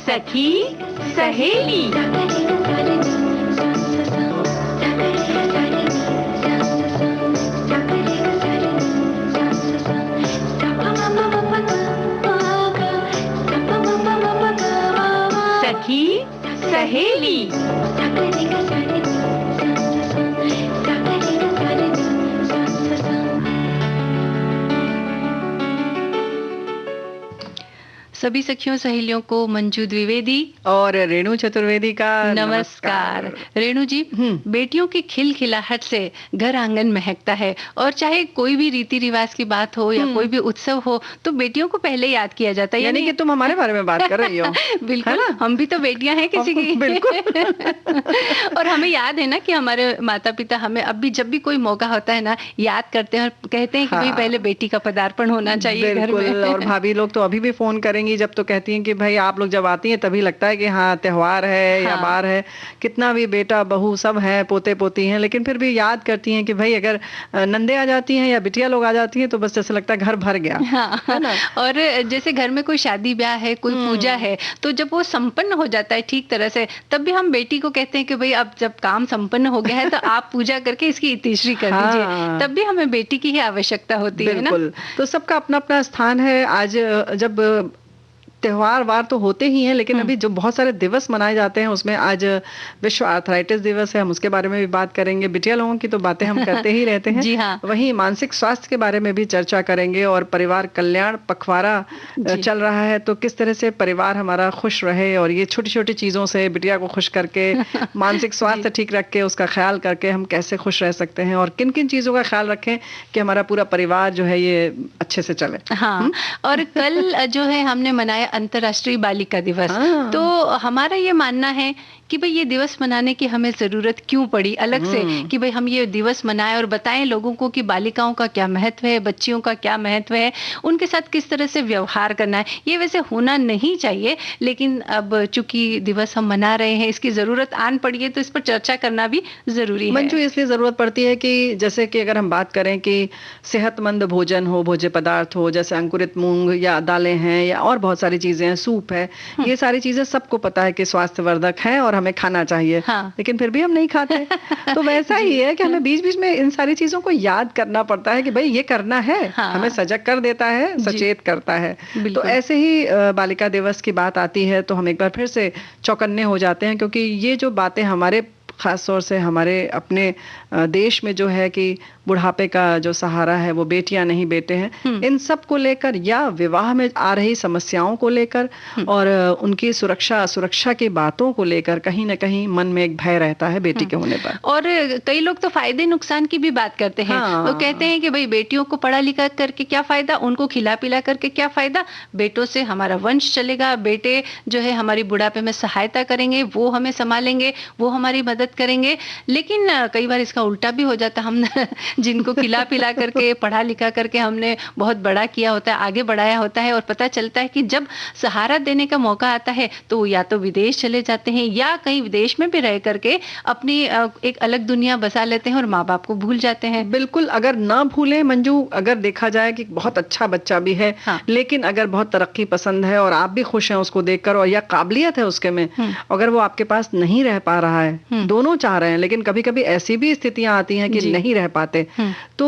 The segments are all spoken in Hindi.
सखी सहेली। सखी सहेली। सभी सखियों सहेलियों को मंजू द्विवेदी और रेणु चतुर्वेदी का नमस्कार। रेणु जी, बेटियों की खिलखिलाहट से घर आंगन महकता है, और चाहे कोई भी रीति रिवाज की बात हो या कोई भी उत्सव हो तो बेटियों को पहले याद किया जाता है। यानी कि तुम हमारे बारे में बात कर रही हो। बिल्कुल, हम भी तो बेटियां हैं किसी की। बिल्कुल। और हमें याद है ना कि हमारे माता पिता हमें अब भी जब भी कोई मौका होता है ना याद करते हैं और कहते हैं कि भाई पहले बेटी का पदार्पण होना चाहिए घर में। और भाभी लोग तो अभी भी फोन करेंगी जब तो कहती हैं कि भाई आप लोग जब आती हैं तभी लगता है कि हाँ त्योहार है या बार है, कितना भी बेटा बहू सब है, पोते पोती हैं, लेकिन फिर भी याद करती हैं कि भाई अगर नंदे आ जाती हैं या बिटिया लोग आ जाती हैं तो बस जैसे लगता है घर भर गया। हाँ, है ना। और जैसे घर में कोई शादी ब्याह है, कोई पूजा है, तो जब वो संपन्न हो जाता है ठीक तरह से, तब भी हम बेटी को कहते हैं कि भाई अब जब काम संपन्न हो गया है तो आप पूजा करके इसकी इतिश्री कर दीजिए। तब भी हमें बेटी की ही आवश्यकता होती है ना। बिल्कुल, तो सबका अपना अपना स्थान है। आज जब त्योहार वार तो होते ही हैं, लेकिन अभी जो बहुत सारे दिवस मनाए जाते हैं उसमें आज विश्व आर्थराइटिस दिवस है, हम उसके बारे में भी बात करेंगे। बिटिया लोगों की तो बातें हम करते ही रहते हैं। जी हाँ। वहीं मानसिक स्वास्थ्य के बारे में भी चर्चा करेंगे, और परिवार कल्याण पखवाड़ा चल रहा है, तो किस तरह से परिवार हमारा खुश रहे, और ये छोटी छोटी चीजों से बिटिया को खुश करके मानसिक स्वास्थ्य ठीक रख के उसका ख्याल करके हम कैसे खुश रह सकते हैं, और किन किन चीजों का ख्याल रखें कि हमारा पूरा परिवार जो है ये अच्छे से चले। हाँ, और कल जो है हमने मनाया अंतर्राष्ट्रीय बालिका दिवस। तो हमारा ये मानना है कि भाई ये दिवस मनाने की हमें जरूरत क्यों पड़ी अलग से, कि भाई हम ये दिवस मनाएं और बताएं लोगों को कि बालिकाओं का क्या महत्व है, बच्चियों का क्या महत्व है, उनके साथ किस तरह से व्यवहार करना है। ये वैसे होना नहीं चाहिए, लेकिन अब चूंकि दिवस हम मना रहे हैं, इसकी जरूरत आन पड़ी है, तो इस पर चर्चा करना भी जरूरी है। मंजू, इसलिए जरूरत पड़ती है कि जैसे कि अगर हम बात करें कि सेहतमंद भोजन हो, भोज्य पदार्थ हो, जैसे अंकुरित मूंग या दालें हैं या और बहुत सारी चीजें हैं, सूप है, ये सारी चीजें सबको पता है कि स्वास्थ्यवर्धक है और हमें खाना चाहिए। लेकिन फिर भी हम नहीं खाते। तो वैसा ही है कि हमें बीच बीच में इन सारी चीजों को याद करना पड़ता है कि भाई ये करना है। हमें सजग कर देता है, सचेत करता है। तो ऐसे ही बालिका दिवस की बात आती है तो हम एक बार फिर से चौकन्ने हो जाते हैं, क्योंकि ये जो बातें हमारे खास तौर से हमारे अपने देश में जो है कि बुढ़ापे का जो सहारा है वो बेटियां नहीं बेटे हैं, इन सब को लेकर या विवाह में आ रही समस्याओं को लेकर और उनकी सुरक्षा की बातों को लेकर कहीं ना कहीं मन में एक भय रहता है बेटी के होने पर। और कई लोग तो फायदे नुकसान की भी बात करते हैं। वो कहते हैं कि भाई बेटियों को पढ़ा लिखा करके क्या फायदा, उनको खिला पिला करके क्या फायदा, बेटों से हमारा वंश चलेगा, बेटे जो है हमारी बुढ़ापे में सहायता करेंगे, वो हमें संभालेंगे, वो हमारी मदद करेंगे। लेकिन कई बार इसका उल्टा भी हो जाता है। हम जिनको खिला पिला करके पढ़ा लिखा करके हमने बहुत बड़ा किया होता है, आगे बढ़ाया होता है, और पता चलता है कि जब सहारा देने का मौका आता है तो या तो विदेश चले जाते हैं या कहीं विदेश में भी रह करके अपनी एक अलग दुनिया बसा लेते हैं और माँ बाप को भूल जाते हैं। बिल्कुल, अगर ना भूलें मंजू, अगर देखा जाए कि बहुत अच्छा बच्चा भी है, लेकिन अगर बहुत तरक्की पसंद है और आप भी खुश हैं उसको देखकर, और या काबिलियत है उसके में, अगर वो आपके पास नहीं रह पा रहा है, दोनों चाह रहे हैं लेकिन कभी कभी ऐसी भी स्थितियां आती हैं कि नहीं रह पाते, तो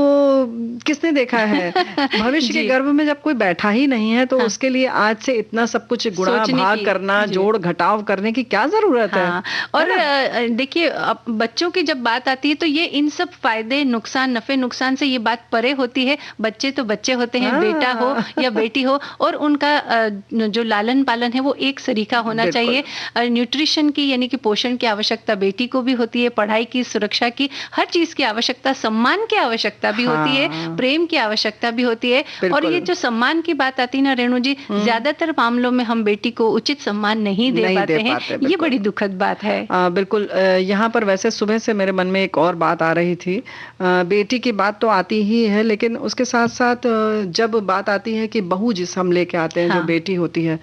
किसने देखा है भविष्य के गर्भ में जब कोई बैठा ही नहीं है तो उसके लिए आज से इतना सब कुछ गुणा भाग करना, जोड़ घटाव करने की क्या जरूरत है। और देखिए बच्चों की जब बात आती है तो ये इन सब फायदे नुकसान, नफे नुकसान से ये बात परे होती है। बच्चे तो बच्चे होते हैं, बेटा हो या बेटी हो, और उनका जो लालन पालन है वो एक सरीखा होना चाहिए। न्यूट्रिशन की यानी कि पोषण की आवश्यकता बेटी को भी होती है, पढ़ाई की, सुरक्षा की, हर चीज की आवश्यकता, सम्मान की आवश्यकता भी होती है, प्रेम की आवश्यकता भी होती है। और ये जो सम्मान की बात आती है ना रेणु जी, ज्यादातर मामलों में हम बेटी को उचित सम्मान नहीं दे पाते हैं। ये बड़ी दुखद बात है। बिल्कुल, यहाँ पर वैसे सुबह से मेरे मन में एक और बात आ रही थी। बेटी की बात तो आती ही है, लेकिन उसके साथ साथ जब बात आती है कि बहू जिस हम लेके आते हैं, जो बेटी होती है,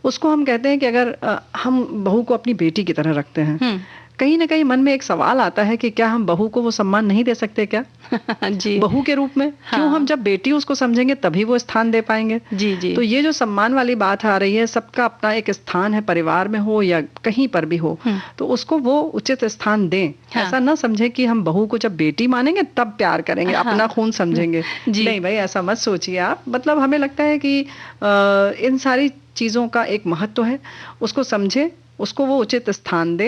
उसको हम कहते हैं कि अगर हम बहू को अपनी बेटी की तरह रखते हैं, कहीं ना कहीं मन में एक सवाल आता है कि क्या हम बहू को वो सम्मान नहीं दे सकते क्या? जी। बहू के रूप में क्यों हम जब बेटी उसको समझेंगे तभी वो स्थान दे पाएंगे। जी जी। तो ये जो सम्मान वाली बात आ रही है, सबका अपना एक स्थान है, परिवार में हो या कहीं पर भी हो, तो उसको वो उचित स्थान दें। ऐसा ना समझे कि हम बहू को जब बेटी मानेंगे तब प्यार करेंगे, अपना खून समझेंगे। नहीं भाई, ऐसा मत सोचिए आप। मतलब हमें लगता है कि इन सारी चीजों का एक महत्व है, उसको समझे, उसको वो उचित स्थान दे।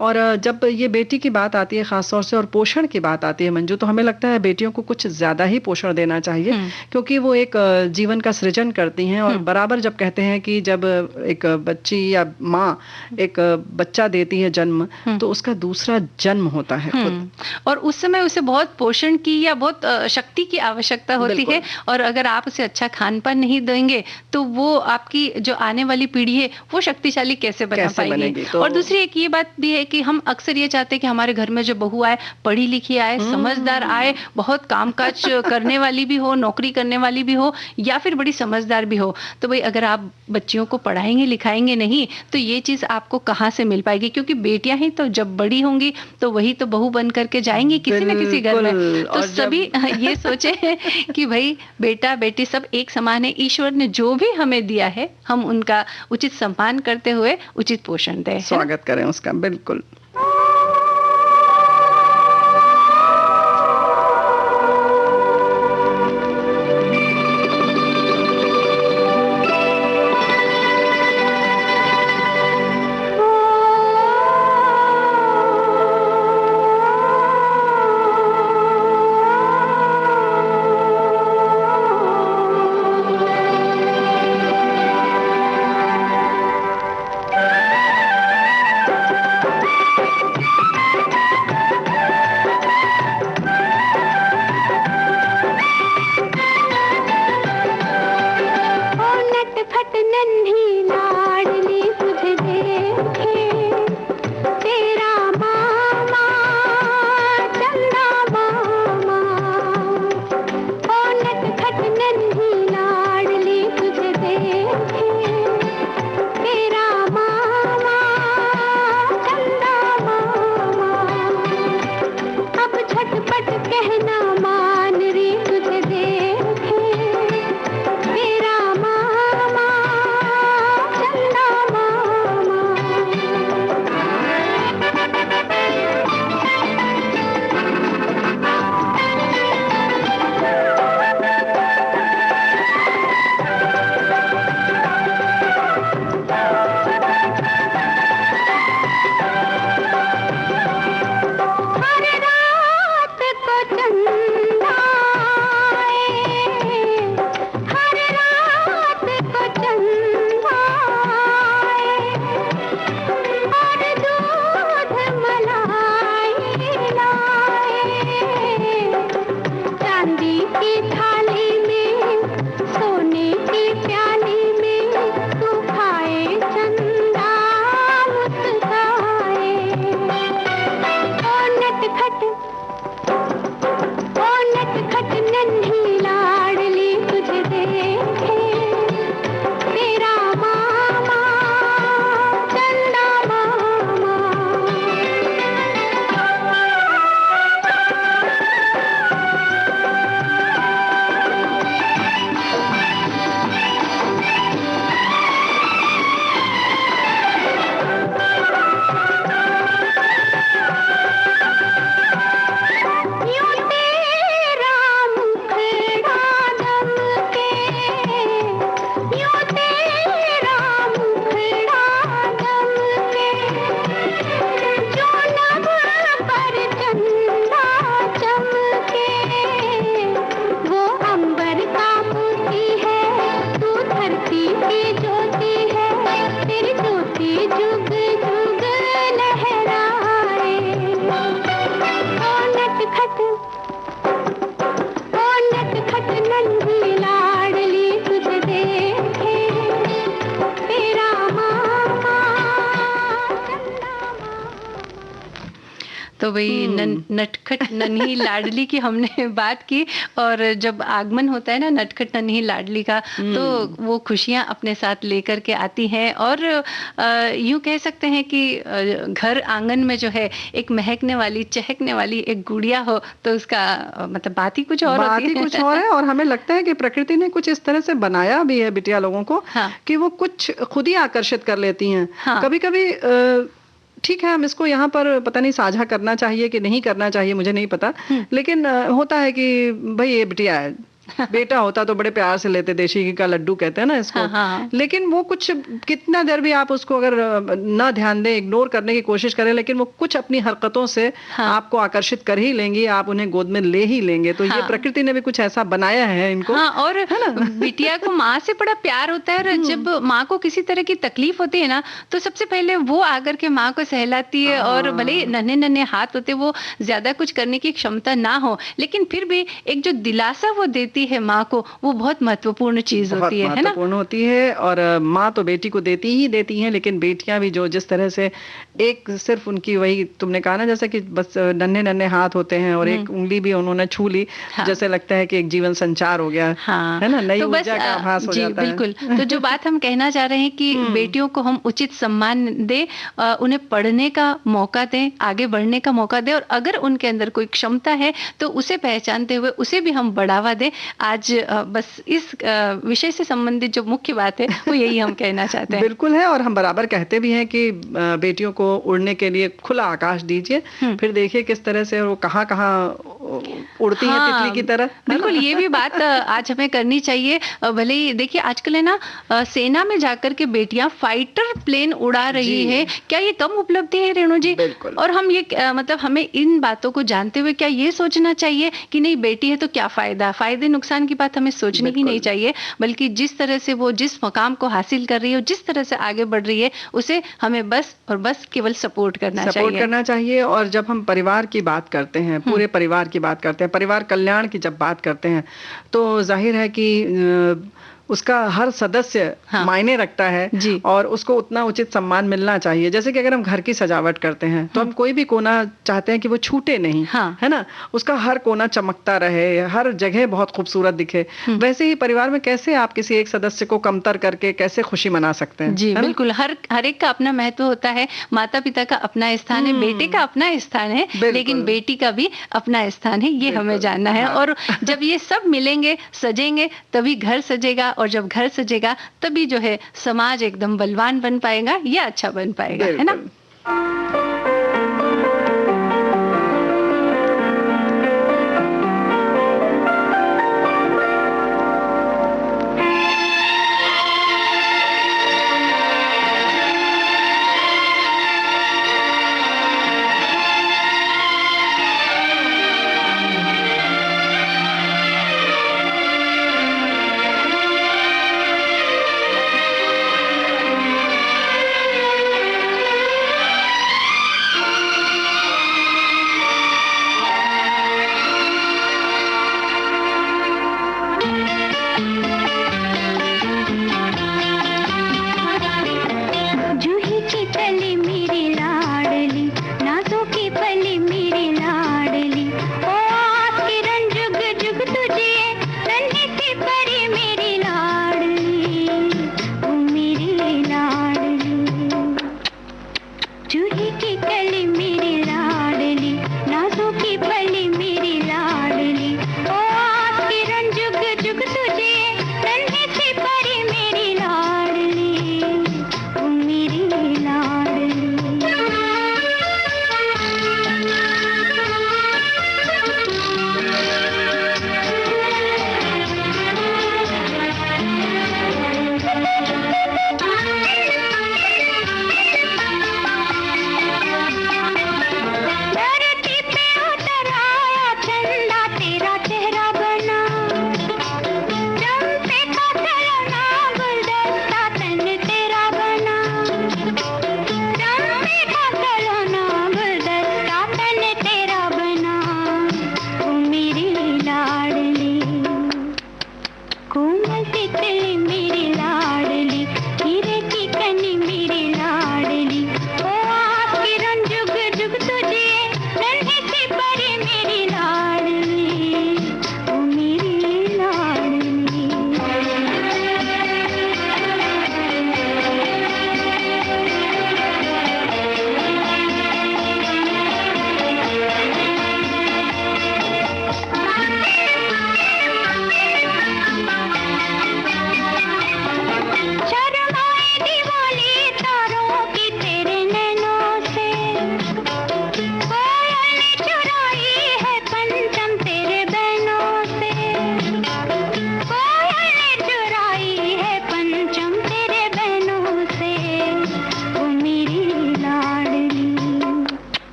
और जब ये बेटी की बात आती है खासतौर से, और पोषण की बात आती है मंजू, तो हमें लगता है बेटियों को कुछ ज्यादा ही पोषण देना चाहिए, क्योंकि वो एक जीवन का सृजन करती हैं। और बराबर जब कहते हैं कि जब एक बच्ची या माँ एक बच्चा देती है जन्म, तो उसका दूसरा जन्म होता है खुद। और उस समय उसे बहुत पोषण की या बहुत शक्ति की आवश्यकता होती है। और अगर आप उसे अच्छा खान पान नहीं देंगे तो वो आपकी जो आने वाली पीढ़ी है वो शक्तिशाली कैसे बना पाएगी। तो... और दूसरी एक ये बात भी है कि हम अक्सर ये चाहते हैं कि हमारे घर में जो बहू आए पढ़ी लिखी आए, समझदार आए, बहुत कामकाज करने वाली भी हो, नौकरी करने वाली भी हो, या फिर बड़ी समझदार भी हो। तो भाई अगर आप बच्चियों को पढ़ाएंगे लिखाएंगे नहीं तो ये चीज आपको कहाँ से मिल पाएगी? क्योंकि बेटियां ही तो जब बड़ी होंगी तो वही तो बहू बन करके जाएंगी किसी न किसी घर में। तो सभी ये सोचे कि भाई बेटा बेटी सब एक समान है, ईश्वर ने जो भी हमें दिया है हम उनका उचित सम्मान करते हुए उचित पोषण दें, स्वागत करें उसका। बिल्कुल। तो वही नटखट नन्ही लाडली की हमने बात की, और जब आगमन होता है ना नटखट नन्ही लाडली का, तो वो खुशियां अपने साथ लेकर के आती हैं। और यूं कह सकते हैं कि घर आंगन में जो है एक महकने वाली चहकने वाली एक गुड़िया हो तो उसका मतलब बात ही कुछ और बात होती ही है। कुछ और है। और हमें लगता है कि प्रकृति ने कुछ इस तरह से बनाया भी है बिटिया लोगों को, हाँ। कि वो कुछ खुद ही आकर्षित कर लेती हैं। हाँ। कभी कभी ठीक है, हम इसको यहाँ पर पता नहीं साझा करना चाहिए कि नहीं करना चाहिए, मुझे नहीं पता, लेकिन होता है कि भाई ये बिटिया है, बेटा होता तो बड़े प्यार से लेते, देशी घी का लड्डू कहते हैं ना इसको। हाँ, हाँ। लेकिन वो कुछ कितना देर भी आप उसको अगर ना ध्यान दें, इग्नोर करने की कोशिश करें, लेकिन वो कुछ अपनी हरकतों से हाँ। आपको आकर्षित कर ही लेंगी, आप उन्हें गोद में ले ही लेंगे। तो हाँ। ये प्रकृति ने भी कुछ ऐसा बनाया है इनको। हाँ, और बिटिया को माँ से बड़ा प्यार होता है, और जब माँ को किसी तरह की तकलीफ होती है ना, तो सबसे पहले वो आकर के माँ को सहलाती है। और भले ही नन्हे नन्हे हाथ होते, वो ज्यादा कुछ करने की क्षमता ना हो, लेकिन फिर भी एक जो दिलासा वो देती है माँ को, वो बहुत महत्वपूर्ण चीज होती है ना। महत्वपूर्ण होती है। और माँ तो बेटी को देती ही देती हैं, लेकिन बेटियां भी जो जिस तरह से एक सिर्फ उनकी वही तुमने कहा ना, जैसे कि बस नन्हे नन्हे हाथ होते हैं और एक उंगली भी उन्होंने छू ली, हाँ। जैसे लगता है कि एक जीवन संचार हो गया। हाँ। है ना, नई तो ऊर्जा का आभास हो जाता है। बिल्कुल। तो जो बात हम कहना चाह रहे हैं कि बेटियों को हम उचित सम्मान दें, उन्हें पढ़ने का मौका दें, आगे बढ़ने का मौका दें, और अगर उनके अंदर कोई क्षमता है तो उसे पहचानते हुए उसे भी हम बढ़ावा दें। आज बस इस विषय से संबंधित जो मुख्य बात है वो यही हम कहना चाहते हैं। बिल्कुल है। और हम बराबर कहते भी हैं कि बेटियों को उड़ने के लिए खुला आकाश दीजिए, फिर देखिए किस तरह से वो कहाँ कहाँ उड़ती हैं तितली की तरह। बिल्कुल, ये भी बात आज हमें करनी चाहिए। भले ही देखिए आजकल है ना, सेना में जाकर के बेटियां फाइटर प्लेन उड़ा रही है। क्या ये कम उपलब्धि है रेणु जी? बिल्कुल। और हम ये मतलब हमें इन बातों को जानते हुए क्या ये सोचना चाहिए कि नहीं, बेटी है तो क्या फायदा, फायदे नुकसान की बात हमें सोचनी ही नहीं चाहिए, बल्कि जिस तरह से वो जिस मकाम को हासिल कर रही है, जिस तरह से आगे बढ़ रही है, उसे हमें बस और बस केवल सपोर्ट करना चाहिए। और जब हम परिवार की बात करते हैं, पूरे परिवार की बात करते हैं, परिवार कल्याण की जब बात करते हैं, तो जाहिर है कि उसका हर सदस्य मायने रखता है और उसको उतना उचित सम्मान मिलना चाहिए। जैसे कि अगर हम घर की सजावट करते हैं तो हम कोई भी कोना चाहते हैं कि वो छूटे नहीं, है ना, उसका हर कोना चमकता रहे, हर जगह बहुत खूबसूरत दिखे। वैसे ही परिवार में कैसे आप किसी एक सदस्य को कमतर करके कैसे खुशी मना सकते हैं? जी बिल्कुल, हर एक का अपना महत्व होता है। माता पिता का अपना स्थान है, बेटे का अपना स्थान है, लेकिन बेटी का भी अपना स्थान है, ये हमें जानना है। और जब ये सब मिलेंगे, सजेंगे, तभी घर सजेगा, और जब घर सजेगा तभी जो है समाज एकदम बलवान बन पाएगा या अच्छा बन पाएगा, है ना।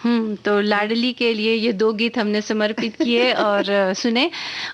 तो लाडली के लिए ये 2 गीत हमने समर्पित किए और सुने।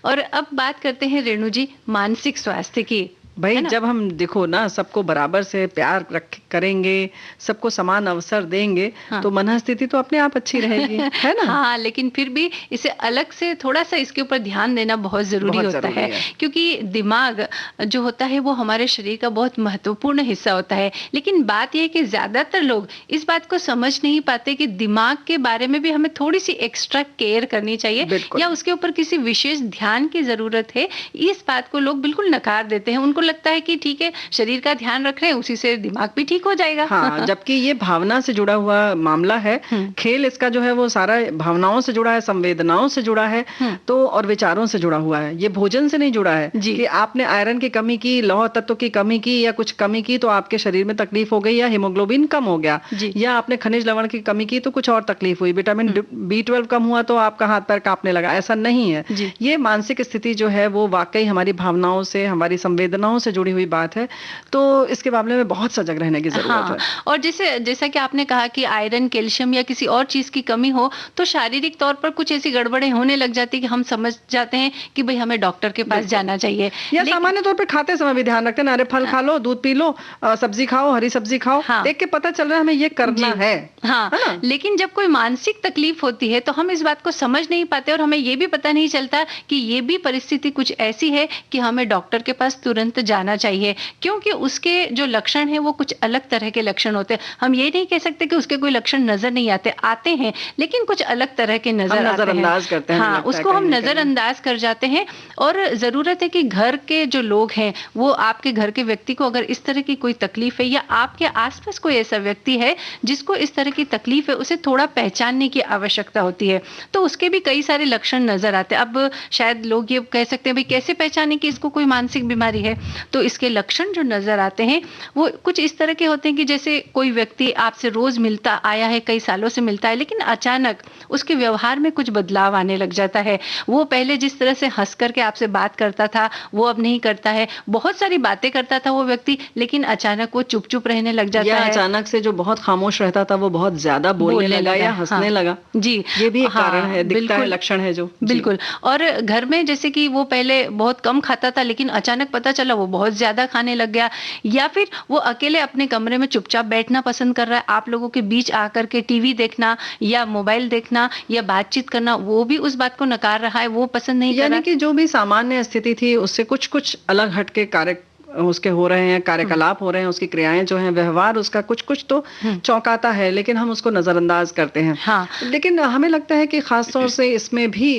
और अब बात करते हैं रेणु जी मानसिक स्वास्थ्य की। भाई जब हम देखो ना सबको बराबर से प्यार करेंगे, सबको समान अवसर देंगे, हाँ। तो मनस्थिति तो अपने आप अच्छी रहेगी, है ना? हाँ, लेकिन फिर भी इसे अलग से थोड़ा सा इसके ऊपर ध्यान देना बहुत जरूरी होता है, क्योंकि दिमाग जो होता है वो हमारे शरीर का बहुत महत्वपूर्ण हिस्सा होता है। लेकिन बात यह है कि ज्यादातर लोग इस बात को समझ नहीं पाते कि दिमाग के बारे में भी हमें थोड़ी सी एक्स्ट्रा केयर करनी चाहिए या उसके ऊपर किसी विशेष ध्यान की जरूरत है। इस बात को लोग बिल्कुल नकार देते हैं। उनको लगता है कि ठीक है, शरीर का ध्यान रख रहे हैं, उसी से दिमाग भी ठीक हो जाएगा। हाँ, जबकि ये भावना से जुड़ा हुआ मामला है। खेल इसका जो है वो सारा भावनाओं से जुड़ा है, संवेदनाओं से जुड़ा है, तो और विचारों से जुड़ा हुआ है। ये भोजन से नहीं जुड़ा है कि आपने आयरन की कमी की, लौह तत्व की कमी की या कुछ कमी की तो आपके शरीर में तकलीफ हो गई या हीमोग्लोबिन कम हो गया, या आपने खनिज लवण की कमी की तो कुछ और तकलीफ हुई, विटामिन B12 कम हुआ तो आपका हाथ पैर कांपने लगा। ऐसा नहीं है। ये मानसिक स्थिति जो है वो वाकई हमारी भावनाओं से, हमारी संवेदनाओं से जुड़ी हुई बात है। तो इसके मामले में बहुत सजग रहने की जरूरत है। और जैसा कि आपने कहा कि आयरन, कैल्शियम या किसी और चीज की कमी हो तो शारीरिक तौर पर कुछ ऐसी गड़बड़ें होने लग जाती है कि हम समझ जाते हैं कि भाई हमें डॉक्टर के पास जाना चाहिए। या सामान्य तौर पर खाते समय भी ध्यान रखते हैं, अरे फल खा लो, दूध पी लो, सब्जी खाओ, हरी सब्जी खाओ, देख के पता चल रहा है हमें ये करना है। हाँ, लेकिन जब कोई मानसिक तकलीफ होती है तो हम इस बात को समझ नहीं पाते और हमें ये भी पता नहीं चलता कि ये भी परिस्थिति कुछ ऐसी है कि हमें डॉक्टर के पास तुरंत जाना चाहिए, क्योंकि उसके जो लक्षण हैं वो कुछ अलग तरह के लक्षण होते हैं। हम ये नहीं कह सकते कि उसके कोई लक्षण नजर नहीं आते हैं, लेकिन कुछ अलग तरह के नजरअंदाज करते हैं। हाँ, उसको हम नजरअंदाज कर जाते हैं। और जरूरत है कि घर के जो लोग हैं वो आपके घर के व्यक्ति को अगर इस तरह की कोई तकलीफ है या आपके आसपास कोई ऐसा व्यक्ति है जिसको इस तरह की तकलीफ है, उसे थोड़ा पहचानने की आवश्यकता होती है। तो उसके भी कई सारे लक्षण नजर आते हैं। अब शायद लोग ये कह सकते हैं भाई कैसे पहचाने कि इसको कोई मानसिक बीमारी है। तो इसके लक्षण जो नजर आते हैं वो कुछ इस तरह के होते हैं कि जैसे कोई व्यक्ति आपसे रोज मिलता आया है, कई सालों से मिलता है, लेकिन अचानक उसके व्यवहार में कुछ बदलाव आने लग जाता है। वो पहले जिस तरह से हंस करके आपसे बात करता था वो अब नहीं करता है। बहुत सारी बातें करता था वो व्यक्ति, लेकिन अचानक वो चुप चुप रहने लग जाता है। अचानक से जो बहुत खामोश रहता था वो बहुत ज्यादा बोलने लगा या हंसने लगा। जी, ये भी एक कारण है, दिखता है, लक्षण है जो। बिल्कुल। और घर में जैसे कि वो पहले बहुत कम खाता था लेकिन अचानक पता चला वो बहुत ज्यादा खाने लग गया, या फिर वो अकेले अपने कमरे में चुपचाप बैठना पसंद कर रहा है, आप लोगों के बीच आकर के टीवी देखना या मोबाइल देखना या बातचीत करना वो भी उस बात को नकार रहा है, वो पसंद नहीं कर रहा। यानी कि जो भी सामान्य स्थिति थी उससे कुछ अलग हटके कार्य उसके हो रहे हैं, कार्यकलाप हो रहे हैं, उसकी क्रियाएं जो हैं, व्यवहार उसका कुछ तो चौंकाता है, लेकिन हम उसको नजरअंदाज करते हैं। हाँ। लेकिन हमें लगता है कि खास तौर से इसमें भी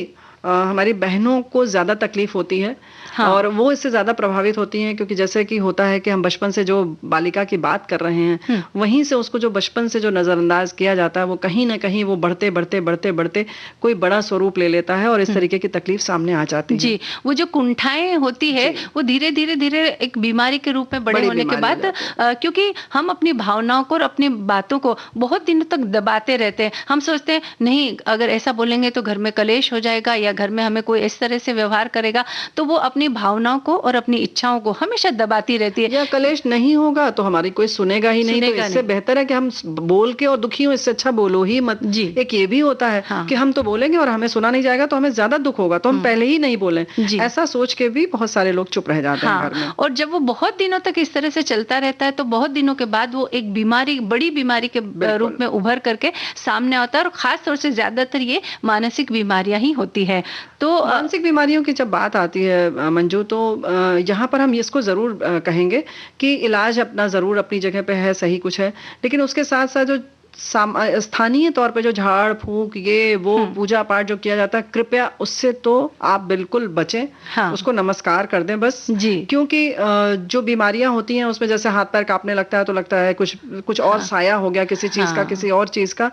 हमारी बहनों को ज्यादा तकलीफ होती है। हाँ। और वो इससे ज्यादा प्रभावित होती हैं, क्योंकि जैसे कि होता है कि हम बचपन से जो बालिका की बात कर रहे हैं वहीं से उसको जो बचपन से जो नजरअंदाज किया जाता है वो कहीं ना कहीं वो बढ़ते कोई बड़ा स्वरूप ले लेता है और इस तरीके की तकलीफ सामने आ जाती है। जी, वो जो कुंठाएं होती है वो धीरे धीरे एक बीमारी के रूप में बड़े होने के बाद, क्योंकि हम अपनी भावनाओं को और अपनी बातों को बहुत दिनों तक दबाते रहते हैं। हम सोचते हैं नहीं, अगर ऐसा बोलेंगे तो घर में कलेश हो जाएगा या घर में हमें कोई इस तरह से व्यवहार करेगा, तो वो अपनी भावनाओं को और अपनी इच्छाओं को हमेशा दबाती रहती है। या कलेश नहीं होगा तो हमारी कोई सुनेगा ही नहीं, तो इससे बेहतर है कि हम बोल के और दुखी हो, इससे अच्छा बोलो ही मत। जी। एक ये भी होता है कि हम तो बोलेंगे और हमें सुना नहीं जाएगा तो हमें ज्यादा दुख होगा, तो हम पहले ही नहीं बोलें। ऐसा सोच के भी बहुत सारे लोग चुप रह जाते हैं घर में। और जब वो बहुत दिनों तक इस तरह से चलता रहता है तो बहुत दिनों के बाद वो एक बीमारी, बड़ी बीमारी के रूप में उभर करके सामने आता है। और खास तौर से ज्यादातर ये मानसिक बीमारियां ही होती है। तो मानसिक बीमारियों की जब बात आती है मंजू, तो यहाँ पर हम इसको जरूर कहेंगे कि इलाज अपना जरूर अपनी जगह पे है, सही कुछ है, लेकिन उसके साथ साथ जो स्थानीय तौर पे जो झाड़ फूंक ये वो पूजा पाठ जो किया जाता है, कृपया उससे तो आप बिल्कुल बचें। हाँ। उसको नमस्कार कर दें बस। जी। क्योंकि जो बीमारियां होती हैं उसमें जैसे हाथ पैर कांपने लगता है तो लगता है कुछ और साया हो गया किसी चीज का, किसी और चीज का।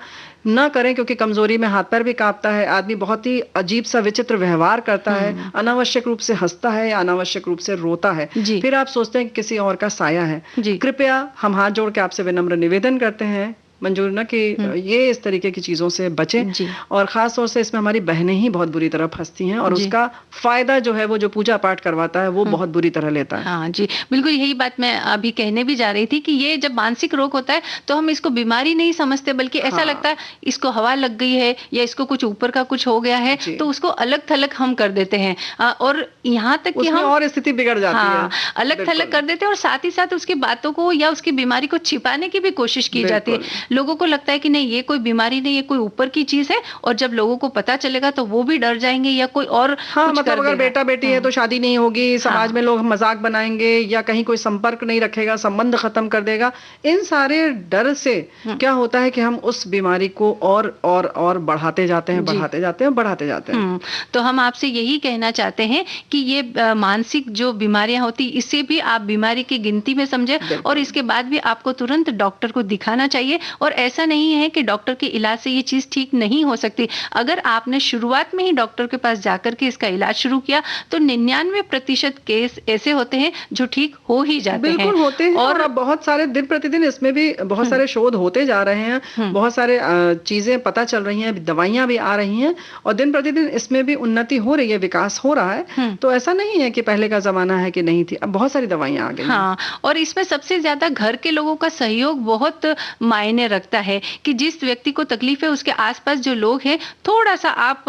ना करें, क्योंकि कमजोरी में हाथ पैर भी कांपता है, आदमी बहुत ही अजीब सा विचित्र व्यवहार करता है, अनावश्यक रूप से हंसता है या अनावश्यक रूप से रोता है, फिर आप सोचते हैं कि किसी और का साया है। कृपया हम हाथ जोड़ के आपसे विनम्र निवेदन करते हैं मंजूर ना कि ये इस तरीके की चीजों से बचें, और खास तौर से इसमें हमारी बहनें ही बहुत बुरी तरह फंसती हैं, और उसका फायदा जो है वो जो पूजा पाठ करवाता है वो बहुत बुरी तरह लेता है। हाँ जी, बिल्कुल यही बात मैं अभी कहने भी जा रही थी कि ये जब मानसिक रोग होता है तो हम इसको बीमारी नहीं समझते, बल्कि ऐसा लगता है इसको हवा लग गई है या इसको कुछ ऊपर का कुछ हो गया है, तो उसको अलग थलग हम कर देते हैं, और यहाँ तक कि हम और स्थिति बिगड़ जाती है, अलग थलग कर देते हैं, और साथ ही साथ उसकी बातों को या उसकी बीमारी को छिपाने की भी कोशिश की जाती है। लोगों को लगता है कि नहीं ये कोई बीमारी नहीं है, कोई ऊपर की चीज है, और जब लोगों को पता चलेगा तो वो भी डर जाएंगे या कोई और कुछ मतलब अगर बेटा बेटी है तो शादी नहीं होगी, समाज में लोग मजाक बनाएंगे, या कहीं कोई संपर्क नहीं रखेगा, संबंध खत्म कर देगा। इन सारे डर से क्या होता है कि हम उस बीमारी को और बढ़ाते जाते हैं, बढ़ाते जाते हैं, बढ़ाते जाते हैं। तो हम आपसे यही कहना चाहते हैं कि ये मानसिक जो बीमारियां होती, इसे भी आप बीमारी की गिनती में समझे, और इसके बाद भी आपको तुरंत डॉक्टर को दिखाना चाहिए। और ऐसा नहीं है कि डॉक्टर के इलाज से ये चीज ठीक नहीं हो सकती। अगर आपने शुरुआत में ही डॉक्टर के पास जाकर के इसका इलाज शुरू किया तो 99% केस ऐसे होते हैं जो ठीक हो ही जाते हैं। बिल्कुल होते हैं, और अब बहुत सारे दिन प्रतिदिन इसमें भी बहुत सारे शोध होते जा रहे हैं, बहुत सारे चीजें पता चल रही हैं, दवाइयां भी आ रही हैं, और दिन प्रतिदिन इसमें भी उन्नति हो रही है, विकास हो रहा है। तो ऐसा नहीं है कि पहले का जमाना है कि नहीं थी, अब बहुत सारी दवाइयां आ गई। हाँ, और इसमें सबसे ज्यादा घर के लोगों का सहयोग बहुत मायने रखता है, कि जिस व्यक्ति को तकलीफ है उसके आसपास जो लोग हैं, थोड़ा सा आप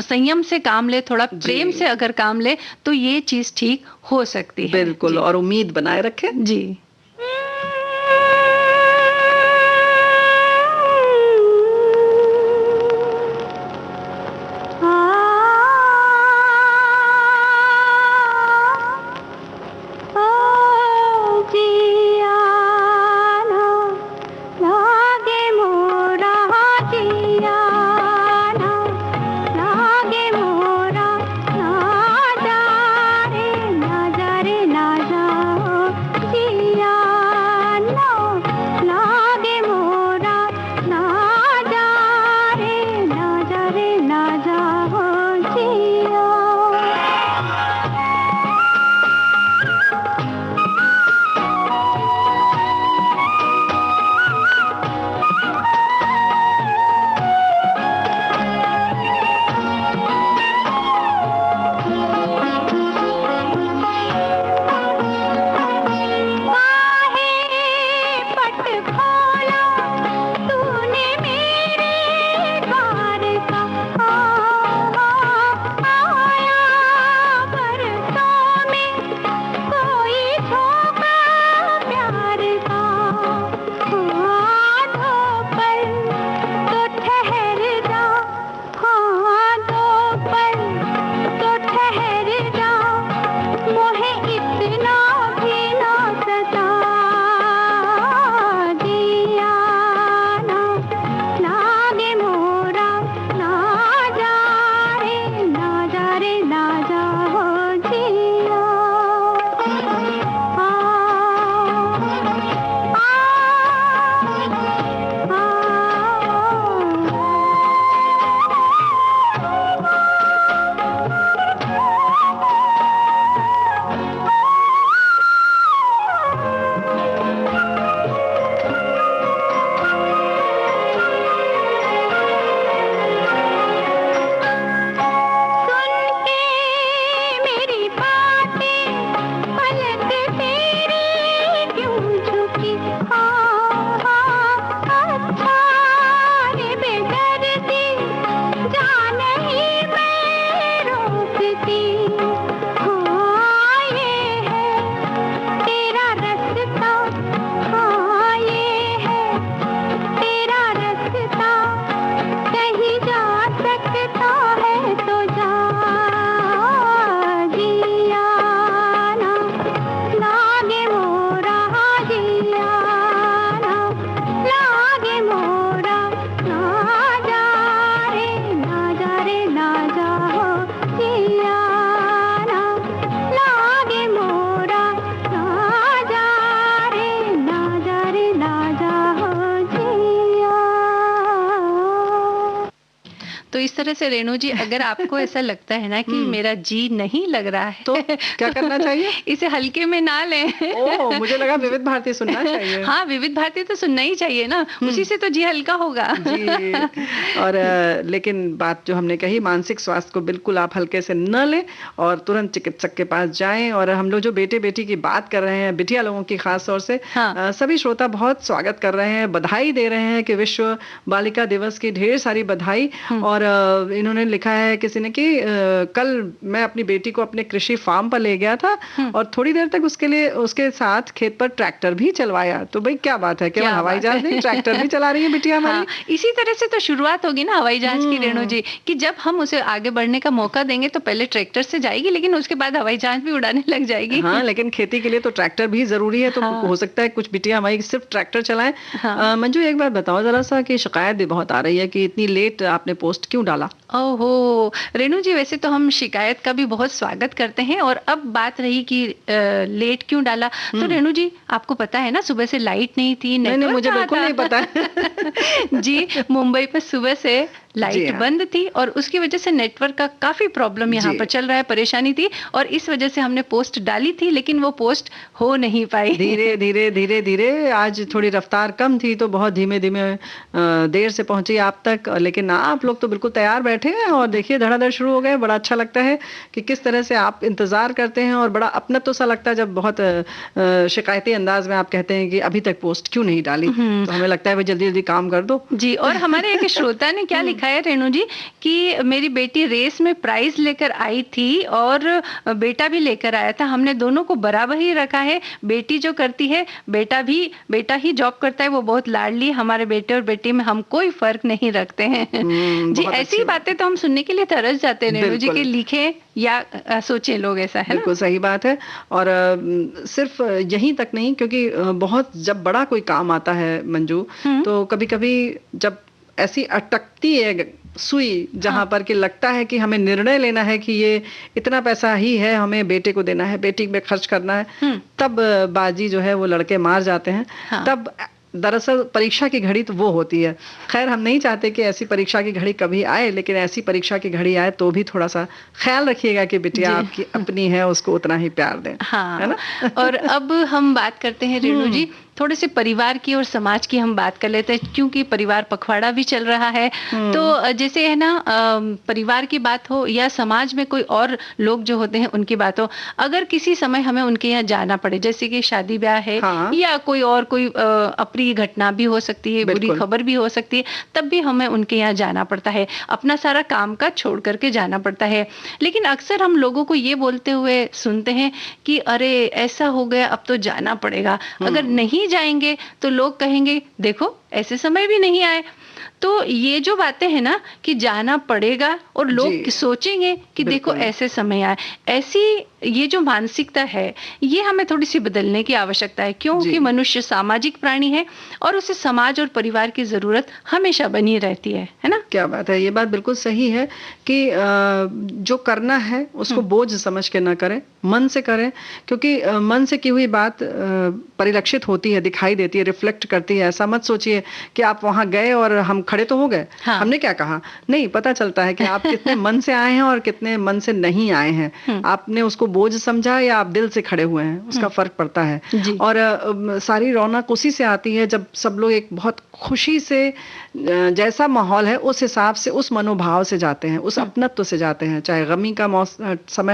संयम से काम ले, थोड़ा प्रेम से अगर काम ले तो ये चीज ठीक हो सकती है। बिल्कुल, और उम्मीद बनाए रखें। जी। जिया तो इस तरह से रेणु जी, अगर आपको ऐसा लगता है ना कि मेरा जी नहीं लग रहा है, तो क्या करना चाहिए? इसे हल्के में ना लें। ओह, मुझे लगा विविध भारती सुनना चाहिए। हाँ, विविध भारती तो सुनना ही चाहिए ना, उसी से तो जी हल्का होगा। जी। और लेकिन बात जो हमने कही, मानसिक स्वास्थ्य को बिल्कुल आप हल्के से न लें और तुरंत चिकित्सक के पास जाएं। और हम लोग जो बेटे बेटी की बात कर रहे हैं, बिटिया लोगों की खास तौर से, हाँ। सभी श्रोता बहुत स्वागत कर रहे हैं, बधाई दे रहे हैं कि विश्व बालिका दिवस की ढेर सारी बधाई। और इन्होंने लिखा है किसी ने कि कल मैं अपनी बेटी को अपने कृषि फार्म पर ले गया था और थोड़ी देर तक उसके साथ खेत पर ट्रैक्टर भी चलवाया। तो भाई क्या बात है, केवल हवाई जहाज नहीं, ट्रैक्टर भी चला रही है बिटिया हमारी। हाँ, इसी तरह से तो शुरुआत होगी ना हवाई जहाज की रेणु जी, कि जब हम उसे आगे बढ़ने का मौका देंगे तो पहले ट्रैक्टर से जाएगी, लेकिन उसके बाद हवाई जहाज भी उड़ाने लग जाएगी। हाँ, लेकिन खेती के लिए तो ट्रैक्टर भी जरूरी है। तो हो सकता है कुछ बिटिया हमारी सिर्फ ट्रैक्टर चलाएं। मंजू, एक बात बताओ जरा सा कि शिकायत भी बहुत आ रही है कि इतनी लेट आपने पोस्ट क्यों डाला? ओहो रेणु जी, वैसे तो हम शिकायत का भी बहुत स्वागत करते हैं। और अब बात रही कि लेट क्यों डाला, तो रेणु जी आपको पता है ना, सुबह से लाइट नहीं थी, नहीं, मुझे बिल्कुल नहीं पता। जी, मुंबई पे सुबह से लाइट बंद थी और उसकी वजह से नेटवर्क का काफी प्रॉब्लम यहाँ पर चल रहा है, परेशानी थी, और इस वजह से हमने पोस्ट डाली थी, लेकिन वो पोस्ट हो नहीं पाई। धीरे आज थोड़ी रफ्तार कम थी तो बहुत धीमे धीमे देर से पहुंची आप तक। लेकिन आप लोग तो बिल्कुल तैयार बैठे हैं और देखिए धड़ाधड़ शुरू हो गए। बड़ा अच्छा लगता है कि किस तरह से आप इंतजार करते हैं और बड़ा अपनत्व सा लगता है जब बहुत शिकायती अंदाज में आप कहते हैं कि अभी तक पोस्ट क्यों नहीं डाली। तो हमें लगता है भाई जल्दी जल्दी काम कर दो जी। और हमारे एक श्रोता ने क्या लिखा है रेणु जी, कि मेरी बेटी रेस में प्राइज लेकर आई थी और बेटा भी लेकर आया था, हमने दोनों को बराबर ही रखा है। बेटी जो करती है, बेटा ही जॉब करता है, वो बहुत लाडली। हमारे बेटे और बेटी में हम कोई फर्क नहीं रखते हैं। जी, ऐसी बातें तो हम सुनने के लिए तरस जाते हैं रेणु जी, के लिखे या सोचे लोग, ऐसा है। बिल्कुल सही बात है। और सिर्फ यहीं तक नहीं, क्योंकि बहुत जब बड़ा कोई काम आता है मंजू, तो कभी कभी जब ऐसी अटकती है सुई जहां पर कि लगता है कि हमें निर्णय लेना है कि ये इतना पैसा ही है, हमें बेटे को देना है, बेटी में खर्च करना है, तब बाजी जो है वो लड़के मार जाते हैं। तब दरअसल परीक्षा की घड़ी तो वो होती है। खैर, हम नहीं चाहते कि ऐसी परीक्षा की घड़ी कभी आए, लेकिन ऐसी परीक्षा की घड़ी आए तो भी थोड़ा सा ख्याल रखिएगा कि बिटिया आपकी अपनी है, उसको उतना ही प्यार दें। हाँ, है ना? और अब हम बात करते हैं रेणु जी, थोड़े से परिवार की और समाज की हम बात कर लेते हैं, क्योंकि परिवार पखवाड़ा भी चल रहा है। तो जैसे है ना, परिवार की बात हो या समाज में कोई और लोग जो होते हैं उनकी बात हो, अगर किसी समय हमें उनके यहाँ जाना पड़े, जैसे कि शादी ब्याह है, या कोई अप्रिय घटना भी हो सकती है, बुरी खबर भी हो सकती है, तब भी हमें उनके यहाँ जाना पड़ता है, अपना सारा काम काज छोड़ करके जाना पड़ता है। लेकिन अक्सर हम लोगों को ये बोलते हुए सुनते हैं कि अरे ऐसा हो गया, अब तो जाना पड़ेगा, अगर नहीं जाएंगे तो लोग कहेंगे देखो ऐसे समय भी नहीं आए। तो ये जो बातें हैं ना कि जाना पड़ेगा और लोग सोचेंगे कि देखो ऐसे समय आए, ऐसी ये जो मानसिकता है ये हमें थोड़ी सी बदलने की आवश्यकता है, क्योंकि मनुष्य सामाजिक प्राणी है और उसे समाज और परिवार की जरूरत हमेशा बनी रहती है ना? क्या बात है, ये बात बिल्कुल सही है कि जो करना है उसको बोझ समझ के ना करें, मन से करें, क्योंकि मन से की हुई बात परिलक्षित होती है, दिखाई देती है, रिफ्लेक्ट करती है। ऐसा मत सोचिए कि आप वहां गए और हम खड़े तो हो गए, हमने क्या कहा, नहीं, पता चलता है कि आप कितने मन से आए हैं और कितने मन से नहीं आए हैं। आपने उसको बोझ समझा या आप दिल से खड़े हुए हैं, उसका फर्क पड़ता है। और सारी रौनक उसी से आती है जब सब लोग एक बहुत खुशी से, जैसा माहौल है उस हिसाब से, उस मनोभाव से जाते हैं, उस अपनत्व से जाते हैं। चाहे गमी का समय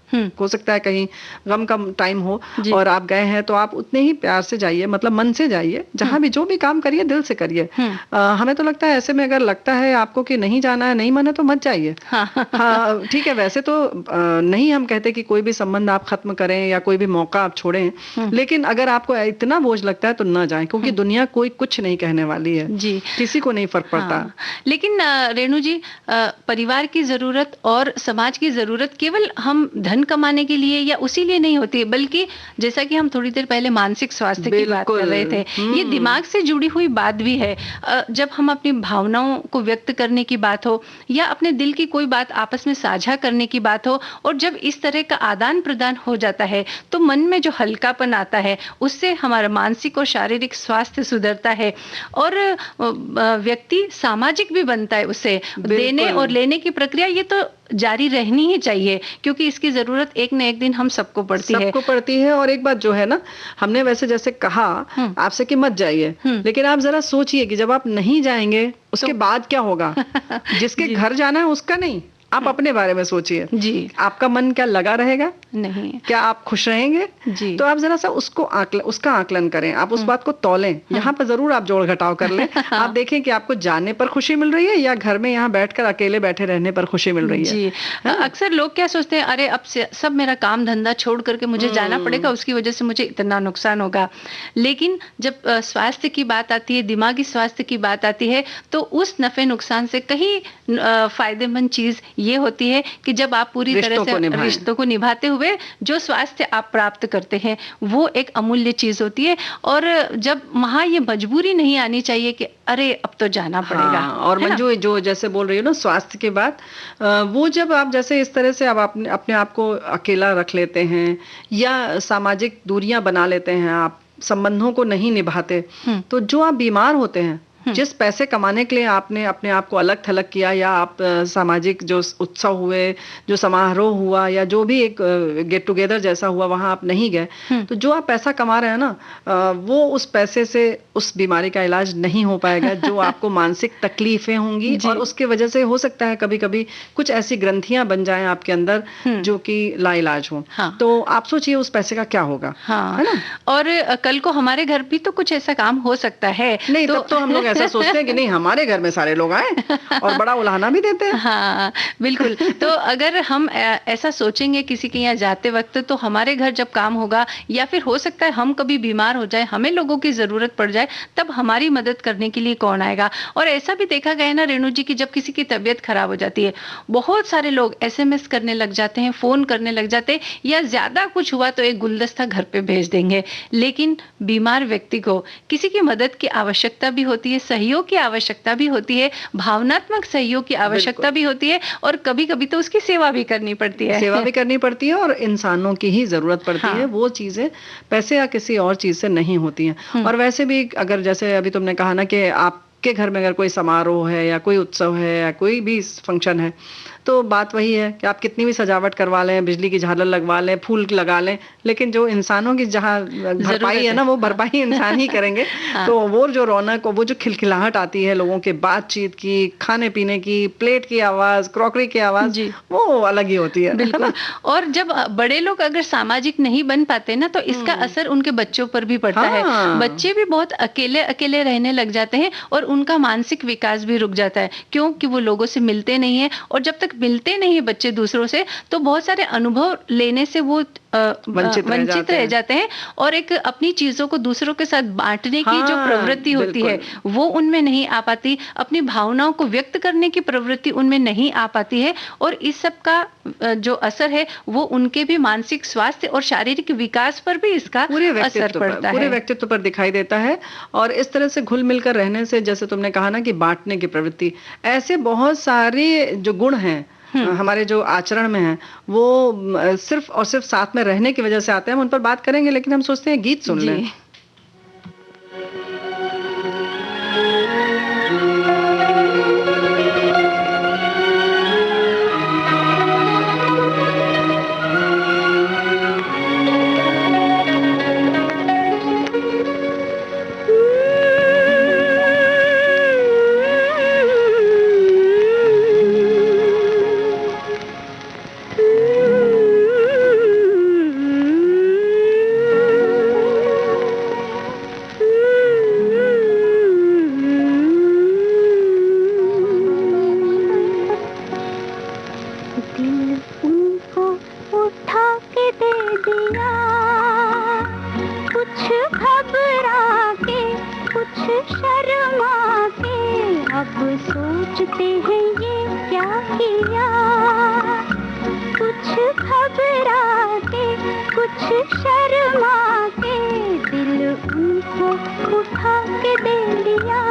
हो सकता है कहीं गम का टाइम हो और आप गए हैं, तो आप उतने ही प्यार से जाइए, मतलब मन से जाइए, जहां भी जो भी काम करिए दिल से करिए। हमें तो लगता है ऐसे में अगर लगता है आपको कि नहीं जाना है, नहीं मन है, तो मत जाइए। हाँ, ठीक है, वैसे तो नहीं हम कहते कि कोई भी संबंध आप खत्म करें या कोई भी मौका आप छोड़ें, लेकिन अगर आपको इतना बोझ लगता है तो ना जाएं, क्योंकि दुनिया कोई कुछ नहीं कहने वाली है जी, किसी को नहीं फर्क पड़ता। लेकिन रेणु जी, परिवार की जरूरत और समाज की जरूरत केवल हम धन धन कमाने के लिए या उसी लिए नहीं होती है, बल्कि जैसा कि हम थोड़ी देर पहले मानसिक स्वास्थ्य की बात कर रहे थे, ये दिमाग से जुड़ी हुई बात भी है। जब हम अपनी भावनाओं को व्यक्त करने की बात हो या अपने दिल की कोई बात आपस में साझा करने की बात हो, और जब इस तरह का आदान प्रदान हो जाता है तो मन में जो हल्कापन आता है, उससे हमारा मानसिक और शारीरिक स्वास्थ्य सुधरता है और व्यक्ति सामाजिक भी बनता है। उससे देने और लेने की प्रक्रिया ये तो जारी रहनी ही चाहिए, क्योंकि इसकी जरूरत एक न एक दिन हम सबको पड़ती है। और एक बात जो है ना, हमने वैसे जैसे कहा आपसे कि मत जाइए, लेकिन आप जरा सोचिए कि जब आप नहीं जाएंगे उसके बाद क्या होगा। जिसके घर जाना है उसका नहीं, आप अपने बारे में सोचिए जी। आपका मन क्या लगा रहेगा? नहीं। क्या आप खुश रहेंगे जी? तो आप जरा सा उसका आकलन करें, आप उस बात को तौलें। यहाँ पर जरूर आप जोड़ घटाव कर लें। आप देखें कि आपको जाने पर खुशी मिल रही है या घर में यहाँ बैठकर अकेले बैठे रहने पर खुशी मिल रही है जी। अक्सर लोग क्या सोचते हैं, अरे अब सब मेरा काम धंधा छोड़ करके मुझे जाना पड़ेगा, उसकी वजह से मुझे इतना नुकसान होगा। लेकिन जब स्वास्थ्य की बात आती है, दिमागी स्वास्थ्य की बात आती है, तो उस नफे नुकसान से कहीं फायदेमंद चीज ये होती है कि जब आप पूरी तरह से रिश्तों को निभाते हुए जो स्वास्थ्य आप प्राप्त करते हैं, वो एक अमूल्य चीज होती है। और जब वहां ये मजबूरी नहीं आनी चाहिए कि अरे अब तो जाना पड़ेगा। और मंजू जो जैसे बोल रही हो ना स्वास्थ्य की बात, वो जब आप जैसे इस तरह से आप अपने आप को अकेला रख लेते हैं या सामाजिक दूरियां बना लेते हैं, आप संबंधों को नहीं निभाते, तो जो आप बीमार होते हैं, जिस पैसे कमाने के लिए आपने अपने आप को अलग थलग किया, या आप सामाजिक जो उत्सव हुए, जो समारोह हुआ, या जो भी एक गेट टुगेदर जैसा हुआ, वहां आप नहीं गए, तो जो आप पैसा कमा रहे हैं ना, वो उस पैसे से उस बीमारी का इलाज नहीं हो पाएगा। जो आपको मानसिक तकलीफें होंगी और उसके वजह से हो सकता है कभी कभी कुछ ऐसी ग्रंथियां बन जाएं आपके अंदर जो कि लाइलाज हो। तो आप सोचिए उस पैसे का क्या होगा, है ना। और कल को हमारे घर भी तो कुछ ऐसा काम हो सकता है। नहीं, तब तो हम लोग ऐसा सोचते हैं कि नहीं हमारे घर में सारे लोग आए, और बड़ा उलाहना भी देते हैं। हाँ बिल्कुल। तो अगर हम ऐसा सोचेंगे किसी के यहाँ जाते वक्त, तो हमारे घर जब काम होगा या फिर हो सकता है हम कभी बीमार हो जाए, हमें लोगों की जरूरत पड़ जाए, तब हमारी मदद करने के लिए कौन आएगा। और ऐसा भी देखा गया है ना रेणु जी की जब किसी की तबीयत खराब हो जाती है, बहुत सारे लोग एसएमएस करने लग जाते हैं, फोन करने लग जाते हैं, या ज्यादा कुछ हुआ तो एक गुलदस्ता घर पे भेज देंगे। लेकिन बीमार व्यक्ति को किसी की मदद की आवश्यकता भी होती है, सहयोग की आवश्यकता भी होती है, भावनात्मक सहयोग की आवश्यकता भी होती है, और कभी कभी तो उसकी सेवा भी करनी पड़ती है। और इंसानों की ही जरूरत पड़ती है। वो चीजें पैसे या किसी और चीज से नहीं होती हैं। और वैसे भी अगर जैसे अभी तुमने कहा ना कि आपके घर में अगर कोई समारोह है या कोई उत्सव है या कोई भी फंक्शन है, तो बात वही है कि आप कितनी भी सजावट करवा लें, बिजली की झालर लगवा लें, फूल लगा लें, लेकिन जो इंसानों की जहाँ भरपाई है ना, वो भरपाई इंसान ही करेंगे। तो वो जो रौनक और वो जो खिलखिलाहट आती है लोगों के बातचीत की, खाने पीने की, प्लेट की आवाज, क्रॉकरी की आवाज, वो अलग ही होती है। बिल्कुल। और जब बड़े लोग अगर सामाजिक नहीं बन पाते ना, तो इसका असर उनके बच्चों पर भी पड़ता है। बच्चे भी बहुत अकेले अकेले रहने लग जाते हैं और उनका मानसिक विकास भी रुक जाता है, क्योंकि वो लोगों से मिलते नहीं है। और जब तक मिलते नहीं बच्चे दूसरों से, तो बहुत सारे अनुभव लेने से वो वंचित रह जाते हैं, और एक अपनी चीजों को दूसरों के साथ बांटने की जो प्रवृत्ति होती है वो उनमें नहीं आ पाती, अपनी भावनाओं को व्यक्त करने की प्रवृत्ति उनमें नहीं आ पाती है। और इस सब का जो असर है वो उनके भी मानसिक स्वास्थ्य और शारीरिक विकास पर भी इसका असर पड़ता है, पूरे व्यक्तित्व पर दिखाई देता है। और इस तरह से घुल मिलकर रहने से, जैसे तुमने कहा ना कि बांटने की प्रवृत्ति, ऐसे बहुत सारे जो गुण हैं हमारे जो आचरण में है, वो सिर्फ और सिर्फ साथ में रहने की वजह से आते हैं। हम उन पर बात करेंगे, लेकिन हम सोचते हैं गीत सुन लें। अब सोचते हैं ये क्या किया। कुछ घबरा के कुछ शर्मा के दिल उनको उठा के दे दिया।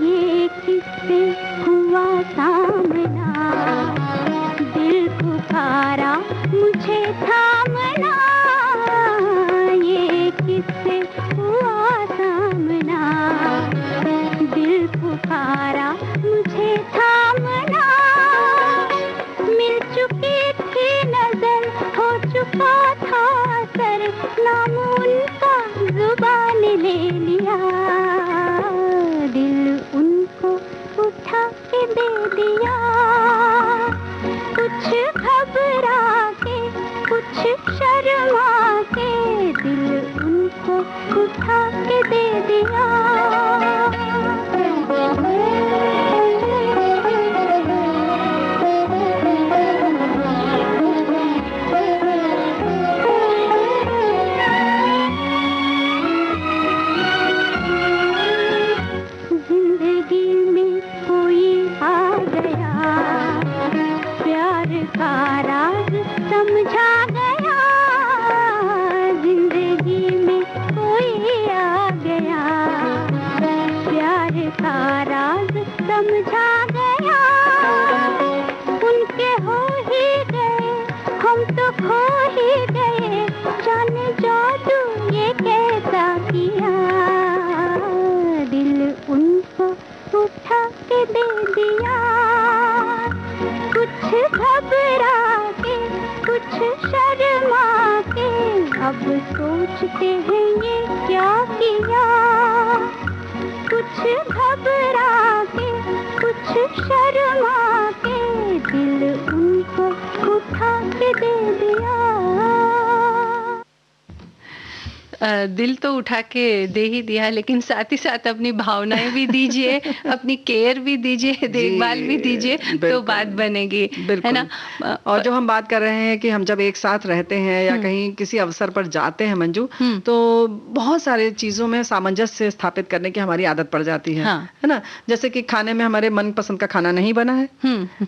ये किससे हुआ सामना, दिल पुकारा मुझे थामना। ये किससे हुआ सामना, दिल पुकारा मुझे थामना। मिल चुकी थी नजर, हो चुका था असर, नाम उनका जुबान ले लिया। दिल उनको उठा के दे दिया। कुछ घबरा के कुछ शर्मा के दिल उनको उठा के दे दिया। जिंदगी में कोई आ गया, प्यार का राज समझा गया। जिंदगी में कोई आ गया, प्यार का राज समझा गया। उनके हो ही गए, हम तो खो ही गए, जाने जादू ये कैसा किया। दिल उनको उठा के दे दिया। कुछ घबरा के कुछ शर्मा के अब सोचते हैं ये क्या किया। कुछ घबरा के कुछ शर्मा के दिल उनको उठा के दे दिया। दिल तो उठा के दे ही दिया, लेकिन साथ ही साथ अपनी भावनाएं भी दीजिए, अपनी केयर भी दीजिए, देखभाल भी दीजिए, तो बात बनेगी, है ना। और जो हम बात कर रहे हैं कि हम जब एक साथ रहते हैं या कहीं किसी अवसर पर जाते हैं मंजू, तो बहुत सारे चीजों में सामंजस्य स्थापित करने की हमारी आदत पड़ जाती है, है ना। जैसे कि खाने में हमारे मनपसंद का खाना नहीं बना है,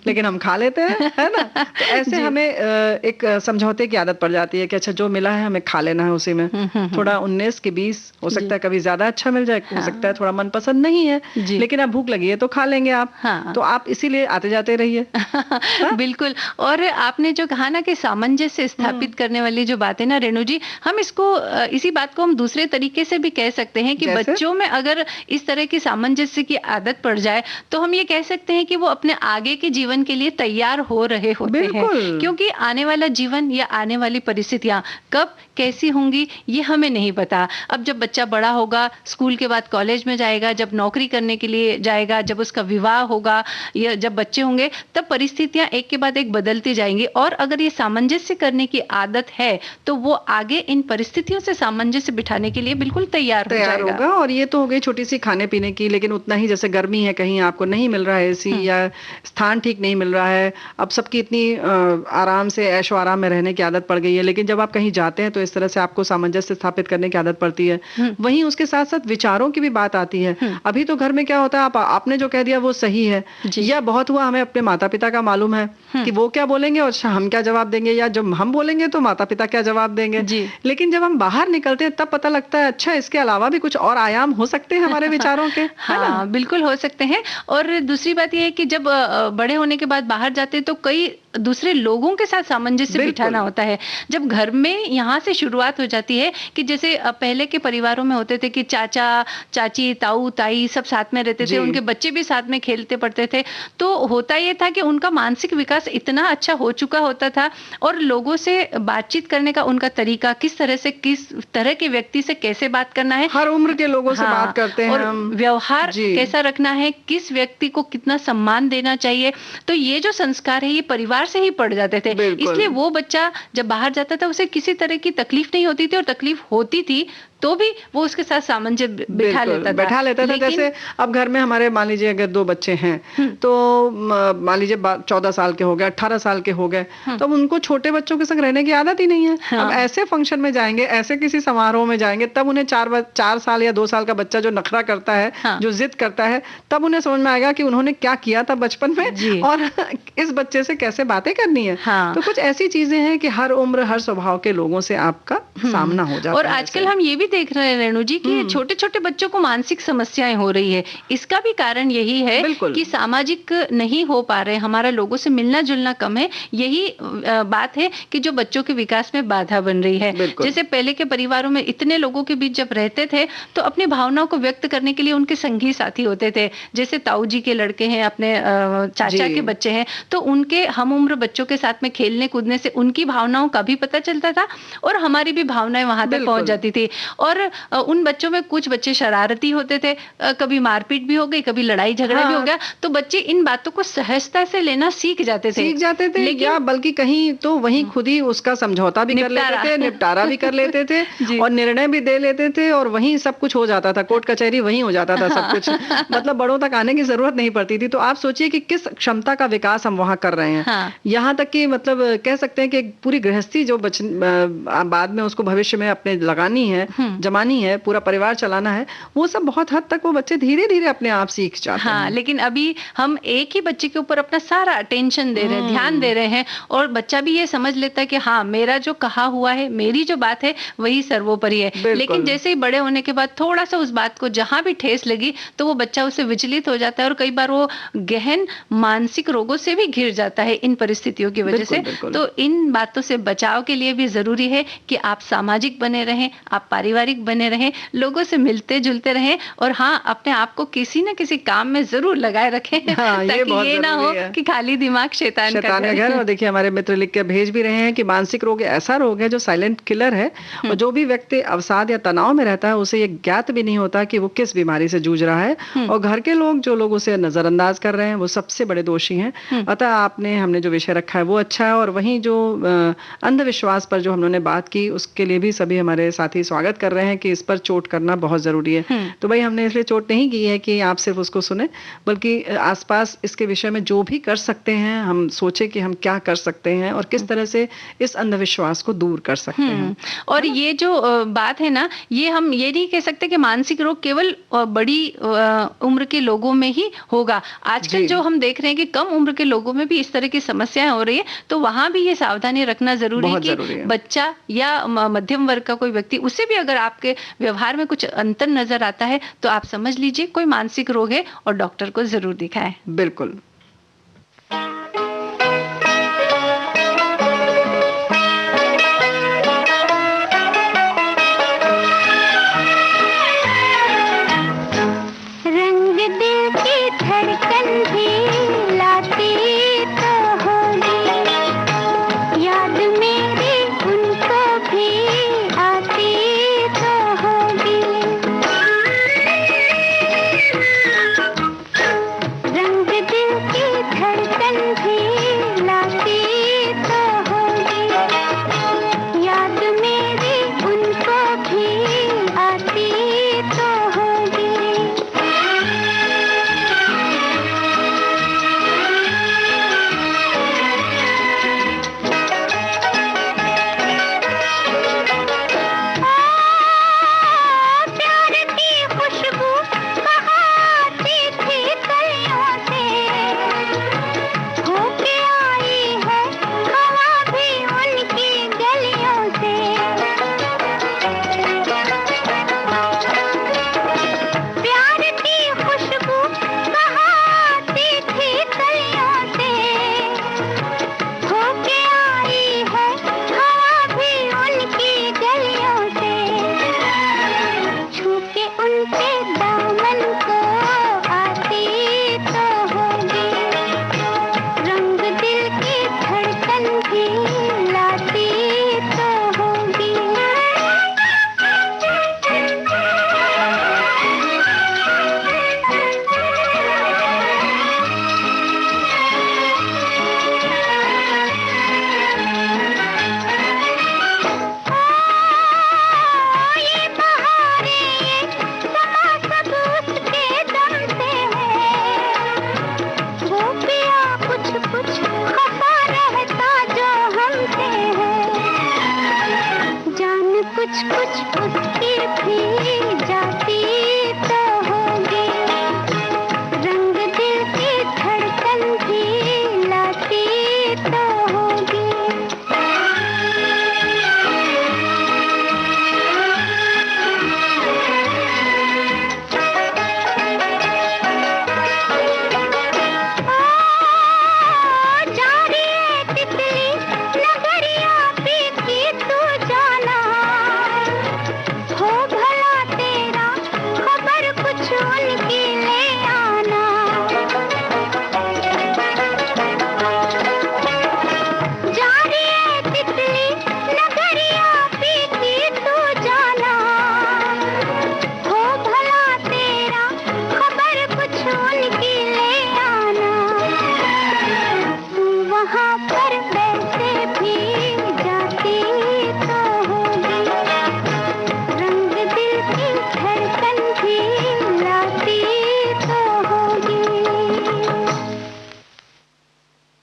लेकिन हम खा लेते हैं, है ना। तो ऐसे हमें एक समझौते की आदत पड़ जाती है कि अच्छा जो मिला है हमें खा लेना है, उसी में थोड़ा 19 के 20 हो सकता है कभी ज्यादा अच्छा मिल जाए, हो सकता है थोड़ा मनपसंद नहीं है, लेकिन अब भूख लगी है तो खा लेंगे आप। तो आप इसीलिए आते जाते रहिए। बिल्कुल। और आपने जो कहा ना कि सामंजस्य स्थापित करने वाली जो बात है ना रेणु जी, हम इसको इसी बात को हम दूसरे तरीके से भी कह सकते हैं कि बच्चों में अगर इस तरह की सामंजस्य की आदत पड़ जाए तो हम ये कह सकते हैं कि वो अपने आगे के जीवन के लिए तैयार हो रहे होते हैं, क्योंकि आने वाला जीवन या आने वाली परिस्थितियां कब कैसी होंगी ये हमें नहीं पता। अब जब बच्चा बड़ा होगा, स्कूल के बाद कॉलेज में जाएगा, जब नौकरी करने के लिए जाएगा, जब उसका विवाह होगा या जब बच्चे होंगे, तब परिस्थितियां एक के बाद एक बदलती जाएंगी। और अगर ये सामंजस्य करने की आदत है तो वो आगे इन परिस्थितियों से सामंजस्य बिठाने के लिए बिल्कुल तैयार होगा। और ये तो हो गई छोटी सी खाने पीने की, लेकिन उतना ही जैसे गर्मी है, कहीं आपको नहीं मिल रहा है एसी या स्थान ठीक नहीं मिल रहा है, अब सबकी इतनी आराम से ऐशो आराम में रहने की आदत पड़ गई है, लेकिन जब आप कहीं जाते हैं तो इस तरह से आपको सामंजस्य स्थापित करने की आदत पड़ती है। वहीं उसके साथ साथ विचारों की भी बात आती है। अभी तो घर में क्या होता है, आपने जो कह दिया वो सही है, या बहुत हुआ हमें अपने माता पिता का मालूम है कि वो क्या बोलेंगे और हम क्या जवाब देंगे, या जब हम बोलेंगे तो माता पिता क्या जवाब देंगे। लेकिन जब हम बाहर निकलते हैं तब पता लगता है अच्छा इसके अलावा भी कुछ और आयाम हो सकते हैं हमारे विचारों के। हाँ, बिल्कुल हो सकते हैं। और दूसरी बात यह है कि जब बड़े होने के बाद बाहर जाते हैं तो कई दूसरे लोगों के साथ सामंजस्य बिठाना होता है। जब घर में यहाँ से शुरुआत हो जाती है कि जैसे पहले के परिवारों में होते थे कि चाचा चाची ताऊ ताई सब साथ में रहते थे, उनके बच्चे भी साथ में खेलते पड़ते थे, तो होता ये था कि उनका मानसिक विकास इतना अच्छा हो चुका होता था और लोगों से बातचीत करने का उनका तरीका, किस तरह से किस तरह के व्यक्ति से कैसे बात करना है, हर उम्र के लोगों से बात करते हैं, और व्यवहार कैसा रखना है, किस व्यक्ति को कितना सम्मान देना चाहिए, तो ये जो संस्कार है ये परिवार से ही पड़ जाते थे। इसलिए वो बच्चा जब बाहर जाता था उसे किसी तरह की तकलीफ नहीं होती थी, और तकलीफ होती थी तो भी वो उसके साथ सामंजस्य बैठा लेता था। जैसे अब घर में हमारे मान लीजिए अगर 2 बच्चे हैं तो मान लीजिए 14 साल के हो गए, 18 साल के हो गए, तो उनको छोटे बच्चों के संग रहने की आदत ही नहीं है। अब ऐसे फंक्शन में जाएंगे, ऐसे किसी समारोह में जाएंगे, तब उन्हें 4 साल या 2 साल का बच्चा जो नखरा करता है, जो जिद करता है, तब उन्हें समझ में आएगा कि उन्होंने क्या किया था बचपन में और इस बच्चे से कैसे बातें करनी है। तो कुछ ऐसी चीजें हैं कि हर उम्र हर स्वभाव के लोगों से आपका सामना हो जाता है। और आजकल हम ये भी देख रहे हैं रेणु जी कि छोटे छोटे बच्चों को मानसिक समस्याएं हो रही है। इसका भी कारण यही है कि सामाजिक नहीं हो पा रहे, हमारा लोगों से मिलना जुलना कम है। यही बात है कि जो बच्चों के विकास में बाधा बन रही है। जैसे पहले के परिवारों में इतने लोगों के बीच जब रहते थे तो अपनी भावनाओं को व्यक्त करने के लिए उनके संगी साथी होते थे। जैसे ताऊ जी के लड़के हैं, अपने चाचा के बच्चे हैं, तो उनके हम उम्र बच्चों के साथ में खेलने कूदने से उनकी भावनाओं का भी पता चलता था और हमारी भी भावनाएं वहां तक पहुंच जाती थी। और उन बच्चों में कुछ बच्चे शरारती होते थे, कभी मारपीट भी हो गई, कभी लड़ाई झगड़ा भी हो गया, तो बच्चे इन बातों को सहजता से लेना सीख जाते थे लेकिन या बल्कि कहीं तो वहीं खुद ही उसका समझौता भी कर लेते थे, निपटारा भी कर लेते थे और निर्णय भी दे लेते थे और वहीं सब कुछ हो जाता था, कोर्ट कचहरी वहीं हो जाता था सब कुछ। मतलब बड़ों तक आने की जरूरत नहीं पड़ती थी। तो आप सोचिए कि किस क्षमता का विकास हम वहां कर रहे हैं। यहाँ तक कि मतलब कह सकते हैं कि पूरी गृहस्थी जो बाद में उसको भविष्य में अपने लगानी है, जमानी है, पूरा परिवार चलाना है, वो सब बहुत हद तक वो बच्चे धीरे धीरे अपने आप सीख जाते हैं। लेकिन अभी हम एक ही बच्चे के ऊपर अपना सारा अटेंशन दे रहे हैं, ध्यान दे रहे हैं और बच्चा भी ये समझ लेता है कि हाँ, मेरा जो कहा हुआ है, मेरी जो बात है वही सर्वोपरि है। लेकिन जैसे ही बड़े होने के बाद थोड़ा सा उस बात को जहां भी ठेस लगी तो वो बच्चा उससे विचलित हो जाता है और कई बार वो गहन मानसिक रोगों से भी घिर जाता है इन परिस्थितियों की वजह से। तो इन बातों से बचाव के लिए भी जरूरी है कि आप सामाजिक बने रहें, आप पारिवारिक बने रहें, लोगों से मिलते जुलते रहें और हाँ, अपने आप को किसी न किसी काम में जरूर लगाए रखें। ताकि ये ना हो कि खाली दिमाग शैतान का घर। और देखिए हमारे मित्र लिख के भेज भी रहे हैं कि मानसिक रोग ऐसा रोग है जो साइलेंट किलर है और जो भी व्यक्ति अवसाद या तनाव में रहता है उसे ये ज्ञात भी नहीं होता कि वो किस बीमारी से जूझ रहा है और घर के लोग जो लोग उसे नजरअंदाज कर रहे हैं वो सबसे बड़े दोषी हैं। अतः हमने जो विषय रखा है वो अच्छा है और वहीं जो अंधविश्वास पर जो हमने बात की उसके लिए भी सभी हमारे साथी स्वागत कर रहे हैं कि इस पर चोट करना बहुत जरूरी है। तो भाई हमने इसलिए चोट नहीं की है कि आप सिर्फ उसको सुने, बल्कि आसपास इसके विषय में जो भी कर सकते हैं हम सोचे कि हम क्या कर सकते हैं और किस तरह से इस अंधविश्वास को दूर कर सकते हैं। और ये जो बात है ना, ये हम ये नहीं कह सकते कि मानसिक रोग केवल बड़ी उम्र के लोगों में ही होगा। आजकल जो हम देख रहे हैं कि कम उम्र के लोगों में भी इस तरह की समस्याएं हो रही है, तो वहां भी ये सावधानी रखना जरूरी है कि बच्चा या मध्यम वर्ग का कोई व्यक्ति, उससे भी अगर आपके व्यवहार में कुछ अंतर नजर आता है तो आप समझ लीजिए कोई मानसिक रोग है और डॉक्टर को जरूर दिखाएं। बिल्कुल। दिल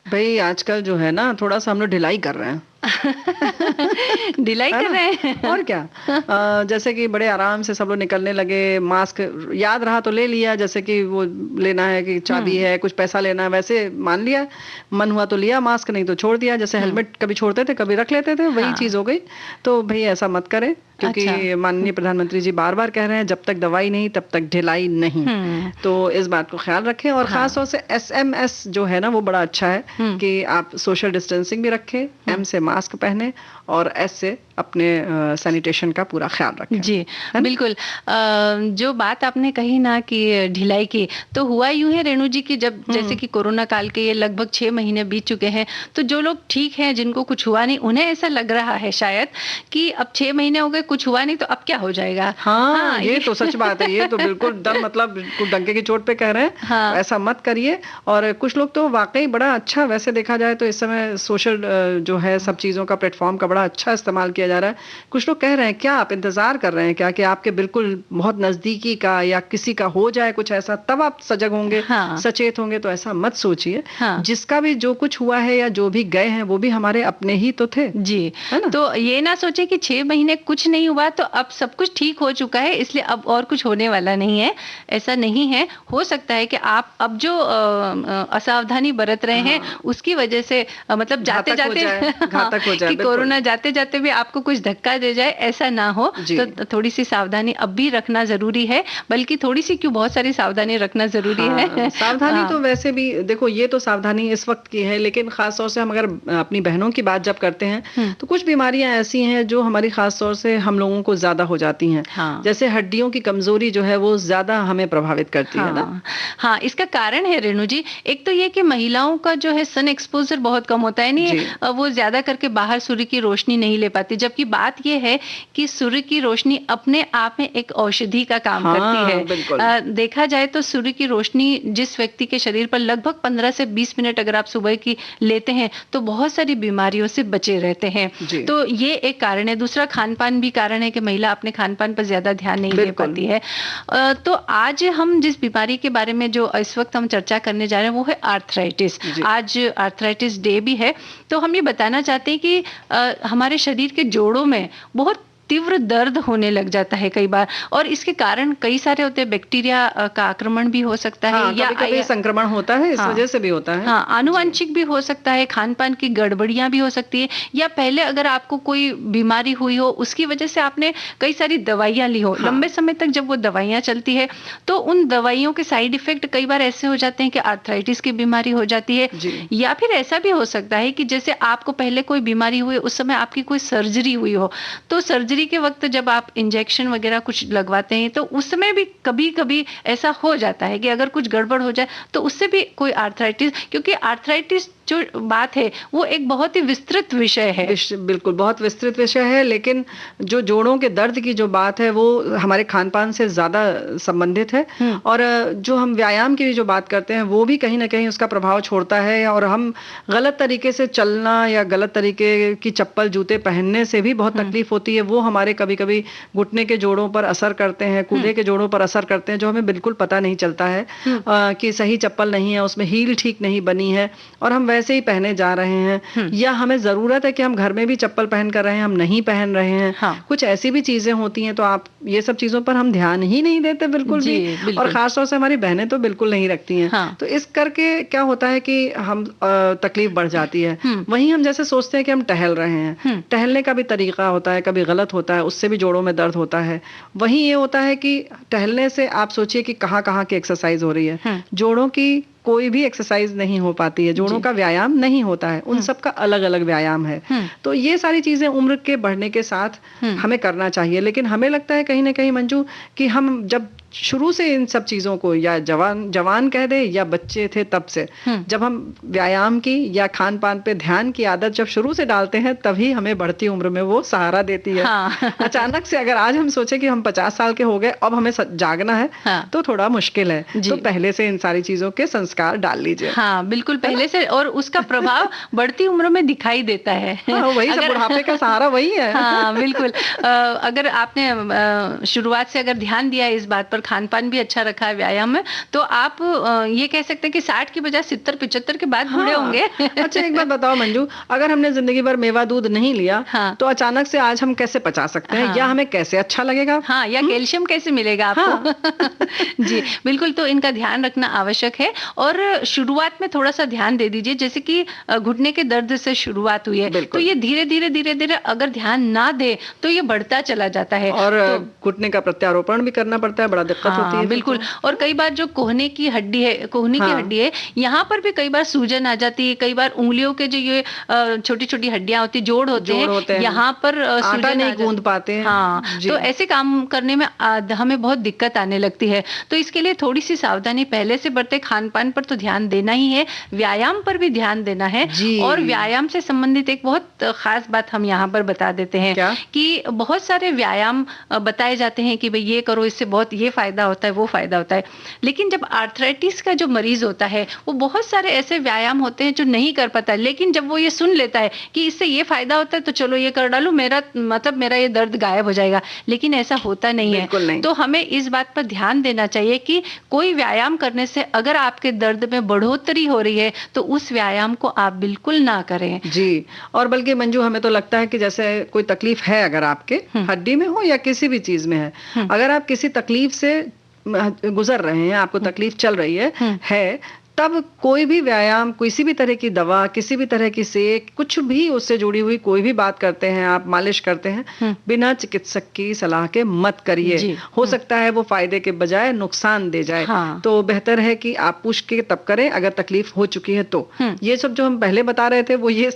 भाई आजकल जो है ना, थोड़ा सा हम लोग ढिलाई कर रहे हैं। ढिलाई कर रहे हैं। और क्या। जैसे कि बड़े आराम से सब लोग निकलने लगे, मास्क याद रहा तो ले लिया, जैसे कि वो लेना है कि चाबी है, कुछ पैसा लेना है, वैसे मान लिया, मन हुआ तो लिया मास्क, नहीं तो छोड़ दिया। जैसे हेलमेट कभी छोड़ते थे, कभी रख लेते थे, वही चीज हो गई। तो भाई ऐसा मत करें, क्योंकि माननीय प्रधानमंत्री जी बार बार कह रहे हैं, जब तक दवाई नहीं तब तक ढिलाई नहीं। तो इस बात को ख्याल रखें। और खास तौर से SMS जो है ना, वो बड़ा अच्छा है कि आप सोशल डिस्टेंसिंग भी रखें, M से मास्क पहने और S से अपने सैनिटेशन का पूरा ख्याल रखें। जी बिल्कुल। जो बात आपने कही ना कि ढिलाई की, तो हुआ यूं है रेणु जी की, जब जैसे कि कोरोना काल के ये लगभग 6 महीने बीत चुके हैं, तो जो लोग ठीक हैं, जिनको कुछ हुआ नहीं, उन्हें ऐसा लग रहा है शायद कि अब 6 महीने हो गए, कुछ हुआ नहीं, तो अब क्या हो जाएगा। हाँ, ये तो सच बात है। ये तो बिल्कुल दम मतलब बिल्कुल डंके की चोट पे कह रहे हैं। हाँ। ऐसा मत करिए। और कुछ लोग तो वाकई बड़ा अच्छा, वैसे देखा जाए तो इस समय सोशल जो है सब चीजों का, प्लेटफॉर्म का बड़ा अच्छा इस्तेमाल किया जा रहा है। कुछ लोग कह रहे हैं, क्या आप इंतजार कर रहे हैं क्या कि आपके बिल्कुल बहुत नजदीकी का या किसी का हो जाए कुछ ऐसा, तब आप सजग होंगे, सचेत होंगे? तो ऐसा मत सोचिए। जिसका भी जो कुछ हुआ है या जो भी गए हैं, वो भी हमारे अपने ही तो थे। जी, है ना? तो ये ना सोचे कि 6 महीने कुछ नहीं हुआ तो अब सब कुछ ठीक हो चुका है, इसलिए अब और कुछ होने वाला नहीं है। ऐसा नहीं है। हो सकता है कि आप अब जो असावधानी बरत रहे हैं, उसकी वजह से मतलब जाते जाते घातक हो जाए, कि कोरोना जाते जाते भी आपको कुछ धक्का दे जाए, ऐसा ना हो। तो थोड़ी सी सावधानी अब भी रखना जरूरी है, बल्कि थोड़ी सी क्यों, बहुत सारी सावधानी रखना जरूरी है। सावधानी तो वैसे भी देखो, ये तो सावधानी इस वक्त की है, लेकिन खास तौर से हम अगर अपनी बहनों की बात जब करते हैं, तो कुछ बीमारियां ऐसी हैं जो हमारी खास तौर से हम लोगों को ज्यादा हो जाती हैं। जैसे हड्डियों की कमजोरी जो है, वो ज्यादा हमें प्रभावित करती है ना। हाँ, इसका कारण है रेणु जी, एक तो ये कि महिलाओं का जो है सन एक्सपोजर बहुत कम होता है, नहीं वो ज्यादा करके बाहर सूर्य की रोशनी नहीं ले पाती, जबकि बात ये है कि सूर्य की रोशनी अपने आप में एक औषधि का काम करती है। देखा जाए तो सूर्य की रोशनी जिस व्यक्ति के शरीर पर लगभग 15 से 20 मिनट अगर आप सुबह की लेते हैं, तो बहुत सारी बीमारियों से बचे रहते हैं। तो ये एक कारण है। दूसरा खान पान भी कारण है कि महिला अपने खान पान पर ज्यादा ध्यान नहीं दे पाती है। तो आज हम जिस बीमारी के बारे में जो इस वक्त हम चर्चा करने जा रहे हैं, वो है आर्थराइटिस। आज आर्थराइटिस डे भी है। तो हम ये बताना चाहते हैं कि हमारे शरीर के जोड़ों में बहुत तीव्र दर्द होने लग जाता है कई बार, और इसके कारण कई सारे होते हैं। बैक्टीरिया का आक्रमण भी हो सकता है, या कभी संक्रमण होता है, इस वजह से भी होता है। हाँ, आनुवंशिक भी हो सकता है, खान पान की गड़बड़ियां भी हो सकती है, या पहले अगर आपको कोई बीमारी हुई हो, उसकी वजह से आपने कई सारी दवाइयां ली हो, लंबे समय तक जब वो दवाइयां चलती है, तो उन दवाइयों के साइड इफेक्ट कई बार ऐसे हो जाते हैं कि आर्थराइटिस की बीमारी हो जाती है। या फिर ऐसा भी हो सकता है कि जैसे आपको पहले कोई बीमारी हुई, उस समय आपकी कोई सर्जरी हुई हो, तो सर्जरी के वक्त जब आप इंजेक्शन वगैरह कुछ लगवाते हैं, तो उसमें भी कभी कभी ऐसा हो जाता है कि अगर कुछ गड़बड़ हो जाए, तो उससे भी कोई आर्थराइटिस, क्योंकि आर्थराइटिस जो बात है वो एक बहुत ही विस्तृत विषय है। बिल्कुल, बहुत विस्तृत विषय है, लेकिन जो जोड़ों के दर्द की जो बात है, वो हमारे खान पान से ज्यादा संबंधित है। और जो हम व्यायाम की जो बात करते हैं, वो भी कहीं ना कहीं उसका प्रभाव छोड़ता है। और हम गलत तरीके से चलना या गलत तरीके की चप्पल जूते पहनने से भी बहुत तकलीफ होती है। वो हमारे कभी कभी घुटने के जोड़ों पर असर करते हैं, कूल्हे के जोड़ों पर असर करते हैं, जो हमें बिल्कुल पता नहीं चलता है कि सही चप्पल नहीं है, उसमें हील ठीक नहीं बनी है, और हम वैसे ही पहने जा रहे हैं। या हमें जरूरत है कि हम घर में भी चप्पल पहन कर रहे हैं, हम नहीं पहन रहे हैं। कुछ ऐसी भी चीजें होती हैं, तो आप ये सब चीजों पर हम ध्यान ही नहीं देते बिल्कुल भी। और खासतौर से हमारी बहनें तो बिल्कुल नहीं रखती हैं। तो इस करके क्या होता है कि हम तकलीफ बढ़ जाती है। वहीं हम जैसे सोचते हैं कि हम टहल रहे हैं, टहलने का भी तरीका होता है, कभी गलत होता है, उससे भी जोड़ों में दर्द होता है। वहीं ये होता है कि टहलने से आप सोचिए कि कहाँ कहाँ की एक्सरसाइज हो रही है। जोड़ों की कोई भी एक्सरसाइज नहीं हो पाती है, जोड़ों का व्यायाम नहीं होता है, उन सब का अलग अलग व्यायाम है। तो ये सारी चीजें उम्र के बढ़ने के साथ हमें करना चाहिए। लेकिन हमें लगता है कहीं ना कहीं मंजू कि हम जब शुरू से इन सब चीजों को, या जवान कह दे या बच्चे थे तब से, जब हम व्यायाम की या खान पान पे ध्यान की आदत जब शुरू से डालते हैं, तभी हमें बढ़ती उम्र में वो सहारा देती है। अचानक से अगर आज हम सोचे कि हम 50 साल के हो गए, अब हमें जागना है, तो थोड़ा मुश्किल है। तो पहले से इन सारी चीजों के संस्कार डाल लीजिए। हाँ, बिल्कुल, पहले से, और उसका प्रभाव बढ़ती उम्र में दिखाई देता है। वही सब, बुढ़ापे का सहारा वही है। हाँ, बिल्कुल। अगर आपने शुरुआत से अगर ध्यान दिया इस बात पर, खान-पान भी अच्छा रखा है व्यायाम में, तो आप ये कह सकते हैं कि 60 की बजाय 70-75 के बाद बूढ़े होंगे। अच्छा एक बात बताओ मंजू, अगर हमने जिंदगी भर मेवा दूध नहीं लिया तो अचानक से आज हम कैसे पचा सकते हैं, या हमें कैसे अच्छा लगेगा? हाँ, या कैल्शियम कैसे मिलेगा आपको? जी, बिल्कुल, तो इनका ध्यान रखना आवश्यक है और शुरुआत में थोड़ा-सा ध्यान दे दीजिए, जैसे कि घुटने के दर्द से शुरुआत हुई है, तो ये धीरे-धीरे अगर ध्यान ना दे तो ये बढ़ता चला जाता है। और घुटने का प्रत्यारोपण भी करना पड़ता है, बड़ा दिक्कत होती है। बिल्कुल, और कई बार जो कोहनी की हड्डी है, यहाँ पर भी कई बार सूजन आ जाती है, कई बार उंगलियों के जो ये छोटी-छोटी हड्डियां होती है, जोड़ होते हैं, यहाँ पर सूजन नहीं गूंद पाते हैं। हाँ, तो ऐसे काम करने में हमें बहुत दिक्कत आने लगती है। तो इसके लिए थोड़ी सी सावधानी पहले से बरते, खान-पान पर तो ध्यान देना ही है, व्यायाम पर भी ध्यान देना है। और व्यायाम से संबंधित एक बहुत खास बात हम यहाँ पर बता देते हैं कि बहुत सारे व्यायाम बताए जाते हैं कि भाई ये करो, इससे बहुत ये फायदा होता है, वो फायदा होता है। लेकिन जब आर्थराइटिस का जो मरीज होता है, वो बहुत सारे ऐसे व्यायाम होते हैं जो नहीं कर पाता, लेकिन जब वो ये सुन लेता है कि इससे ये फायदा होता है तो चलो ये कर डालूं, मेरा ये दर्द गायब हो जाएगा, लेकिन ऐसा होता नहीं है। तो हमें इस बात पर ध्यान देना चाहिए कि कोई व्यायाम करने से अगर आपके दर्द में बढ़ोतरी हो रही है तो उस व्यायाम को आप बिल्कुल ना करें। जी, और बल्कि मंजू हमें तो लगता है कि जैसे कोई तकलीफ है अगर आपके हड्डी में हो या किसी भी चीज में है, अगर आप किसी तकलीफ से गुजर रहे हैं, आपको तकलीफ चल रही है, तब कोई भी व्यायाम, किसी भी तरह की दवा, किसी भी तरह की सेक, कुछ भी उससे जुड़ी हुई कोई भी बात करते हैं, आप मालिश करते हैं, बिना चिकित्सक की सलाह के मत करिए। हो सकता है वो फायदे के बजाय नुकसान दे जाए। तो बेहतर है कि आप पूछ के तब करें अगर तकलीफ हो चुकी है तो। ये सब जो हम पहले बता रहे थे वो ये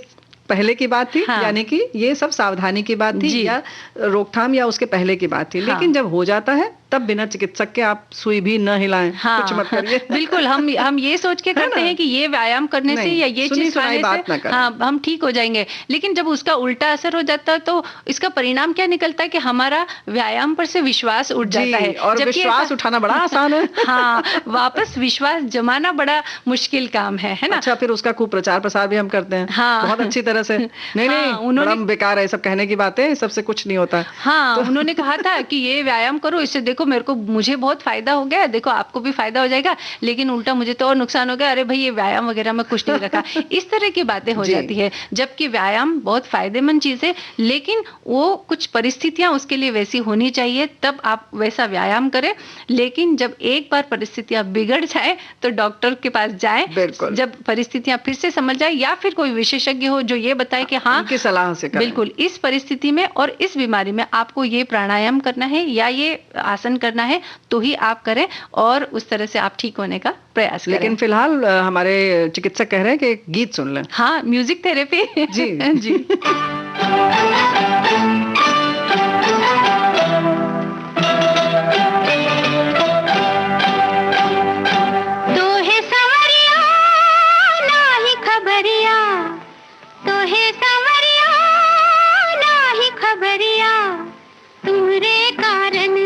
पहले की बात थी, यानी कि ये सब सावधानी की बात थी या रोकथाम या उसके पहले की बात थी। लेकिन जब हो जाता है तब बिना चिकित्सक के आप सुई भी न हिलाएं, कुछ मत करिए। बिल्कुल, हम ये सोच के करते हैं कि ये व्यायाम करने से या ये चीज खाने से हम ठीक हो जाएंगे, लेकिन जब उसका उल्टा असर हो जाता है तो इसका परिणाम क्या निकलता है कि हमारा व्यायाम पर से विश्वास उठ जाता है। और विश्वास उठाना बड़ा आसान है। हाँ, वापस विश्वास जमाना बड़ा मुश्किल काम है ना। अच्छा, फिर उसका खूब प्रचार प्रसार भी हम करते हैं बहुत अच्छी तरह से। नहीं, उन्होंने बेकार है सब कहने की बातें, सबसे कुछ नहीं होता। हाँ, उन्होंने कहा था कि ये व्यायाम करो, इससे देखो मुझे बहुत फायदा हो गया, देखो आपको भी फायदा हो जाएगा, लेकिन उल्टा मुझे तो और नुकसान हो गया। अरे भाई, ये व्यायाम वगैरह में कुछ नहीं रखा। इस तरह की बातें हो जाती है, जबकि व्यायाम बहुत फायदेमंद चीज है, लेकिन वो कुछ परिस्थितियां उसके लिए वैसी होनी चाहिए, तब आप वैसा व्यायाम करें। लेकिन जब एक बार परिस्थितियां बिगड़ जाए तो डॉक्टर के पास जाएं। जब परिस्थितियां फिर से समझ जाए या फिर कोई विशेषज्ञ हो जो ये बताए कि हाँ, उनकी सलाह से करें। बिल्कुल, इस परिस्थिति में और इस बीमारी में आपको ये प्राणायाम करना है या ये आसन करना है, तो ही आप करें और उस तरह से आप ठीक होने का प्रयास करें। लेकिन फिलहाल हमारे चिकित्सक कह रहे हैं कि एक गीत सुन लें। हाँ, म्यूजिक थेरेपी। जी जी।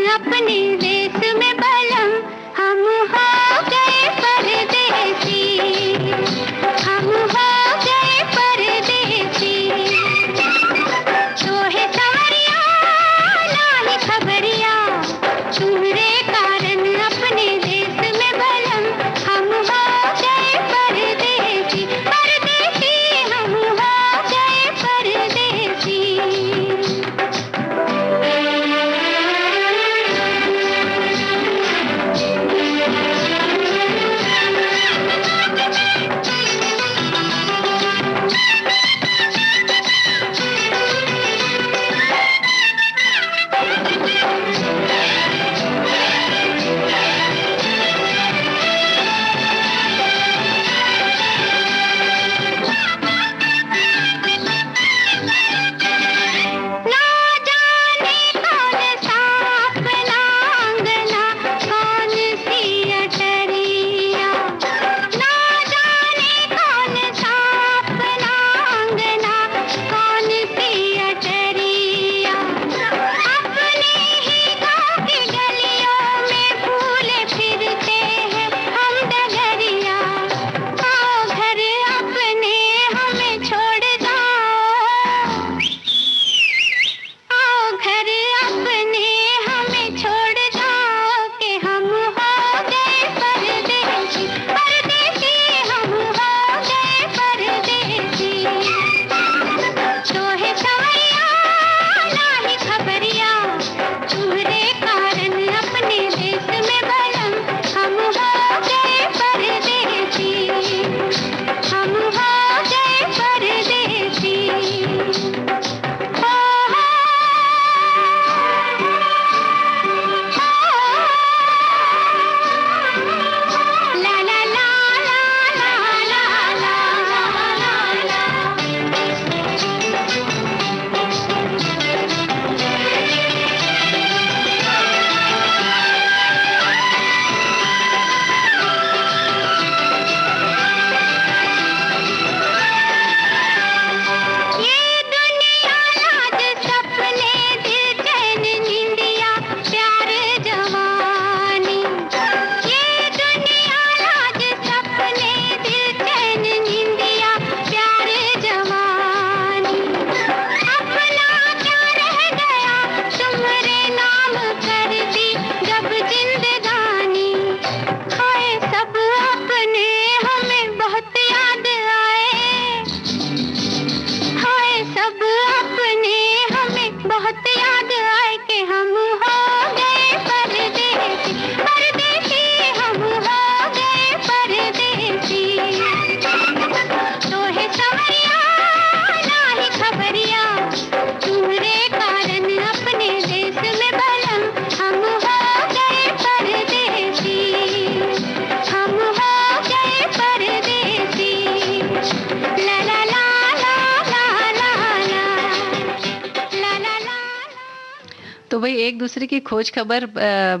अपने देश में बलम हम हो गए परदेसी, हम हो गए परदेसी। तो है तो भाई एक दूसरे की खोज खबर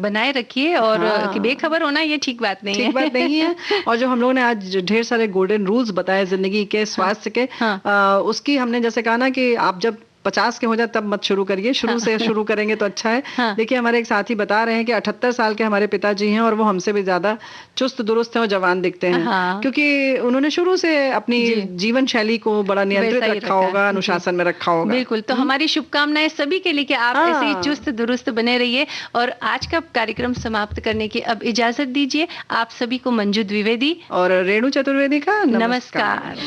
बनाए रखिए, और हाँ। कि बेखबर होना ये ठीक बात नहीं है। ठीक बात नहीं है। और जो हम लोगों ने आज ढेर सारे गोल्डन रूल्स बताए जिंदगी के, स्वास्थ्य के, हाँ। उसकी हमने जैसे कहा ना कि आप जब 50 के हो जाए तब मत शुरू करिए, शुरू से शुरू करेंगे तो अच्छा है। हाँ। देखिए हमारे एक साथी बता रहे हैं कि 78 साल के हमारे पिताजी हैं और वो हमसे भी ज्यादा चुस्त दुरुस्त हैं और जवान दिखते हैं। हाँ। क्योंकि उन्होंने शुरू से अपनी जी। जीवन शैली को बड़ा नियंत्रित वैसा ही रखा रखा है। होगा, अनुशासन में रखा होगा। बिल्कुल, तो हमारी शुभकामनाएं सभी के लिए कि आप हाँ। ऐसे ही चुस्त दुरुस्त बने रहिए। और आज का कार्यक्रम समाप्त करने की अब इजाजत दीजिए। आप सभी को मंजू द्विवेदी और रेणु चतुर्वेदी का नमस्कार।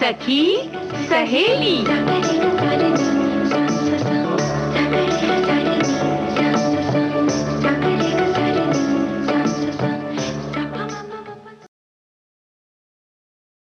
सखी सहेली।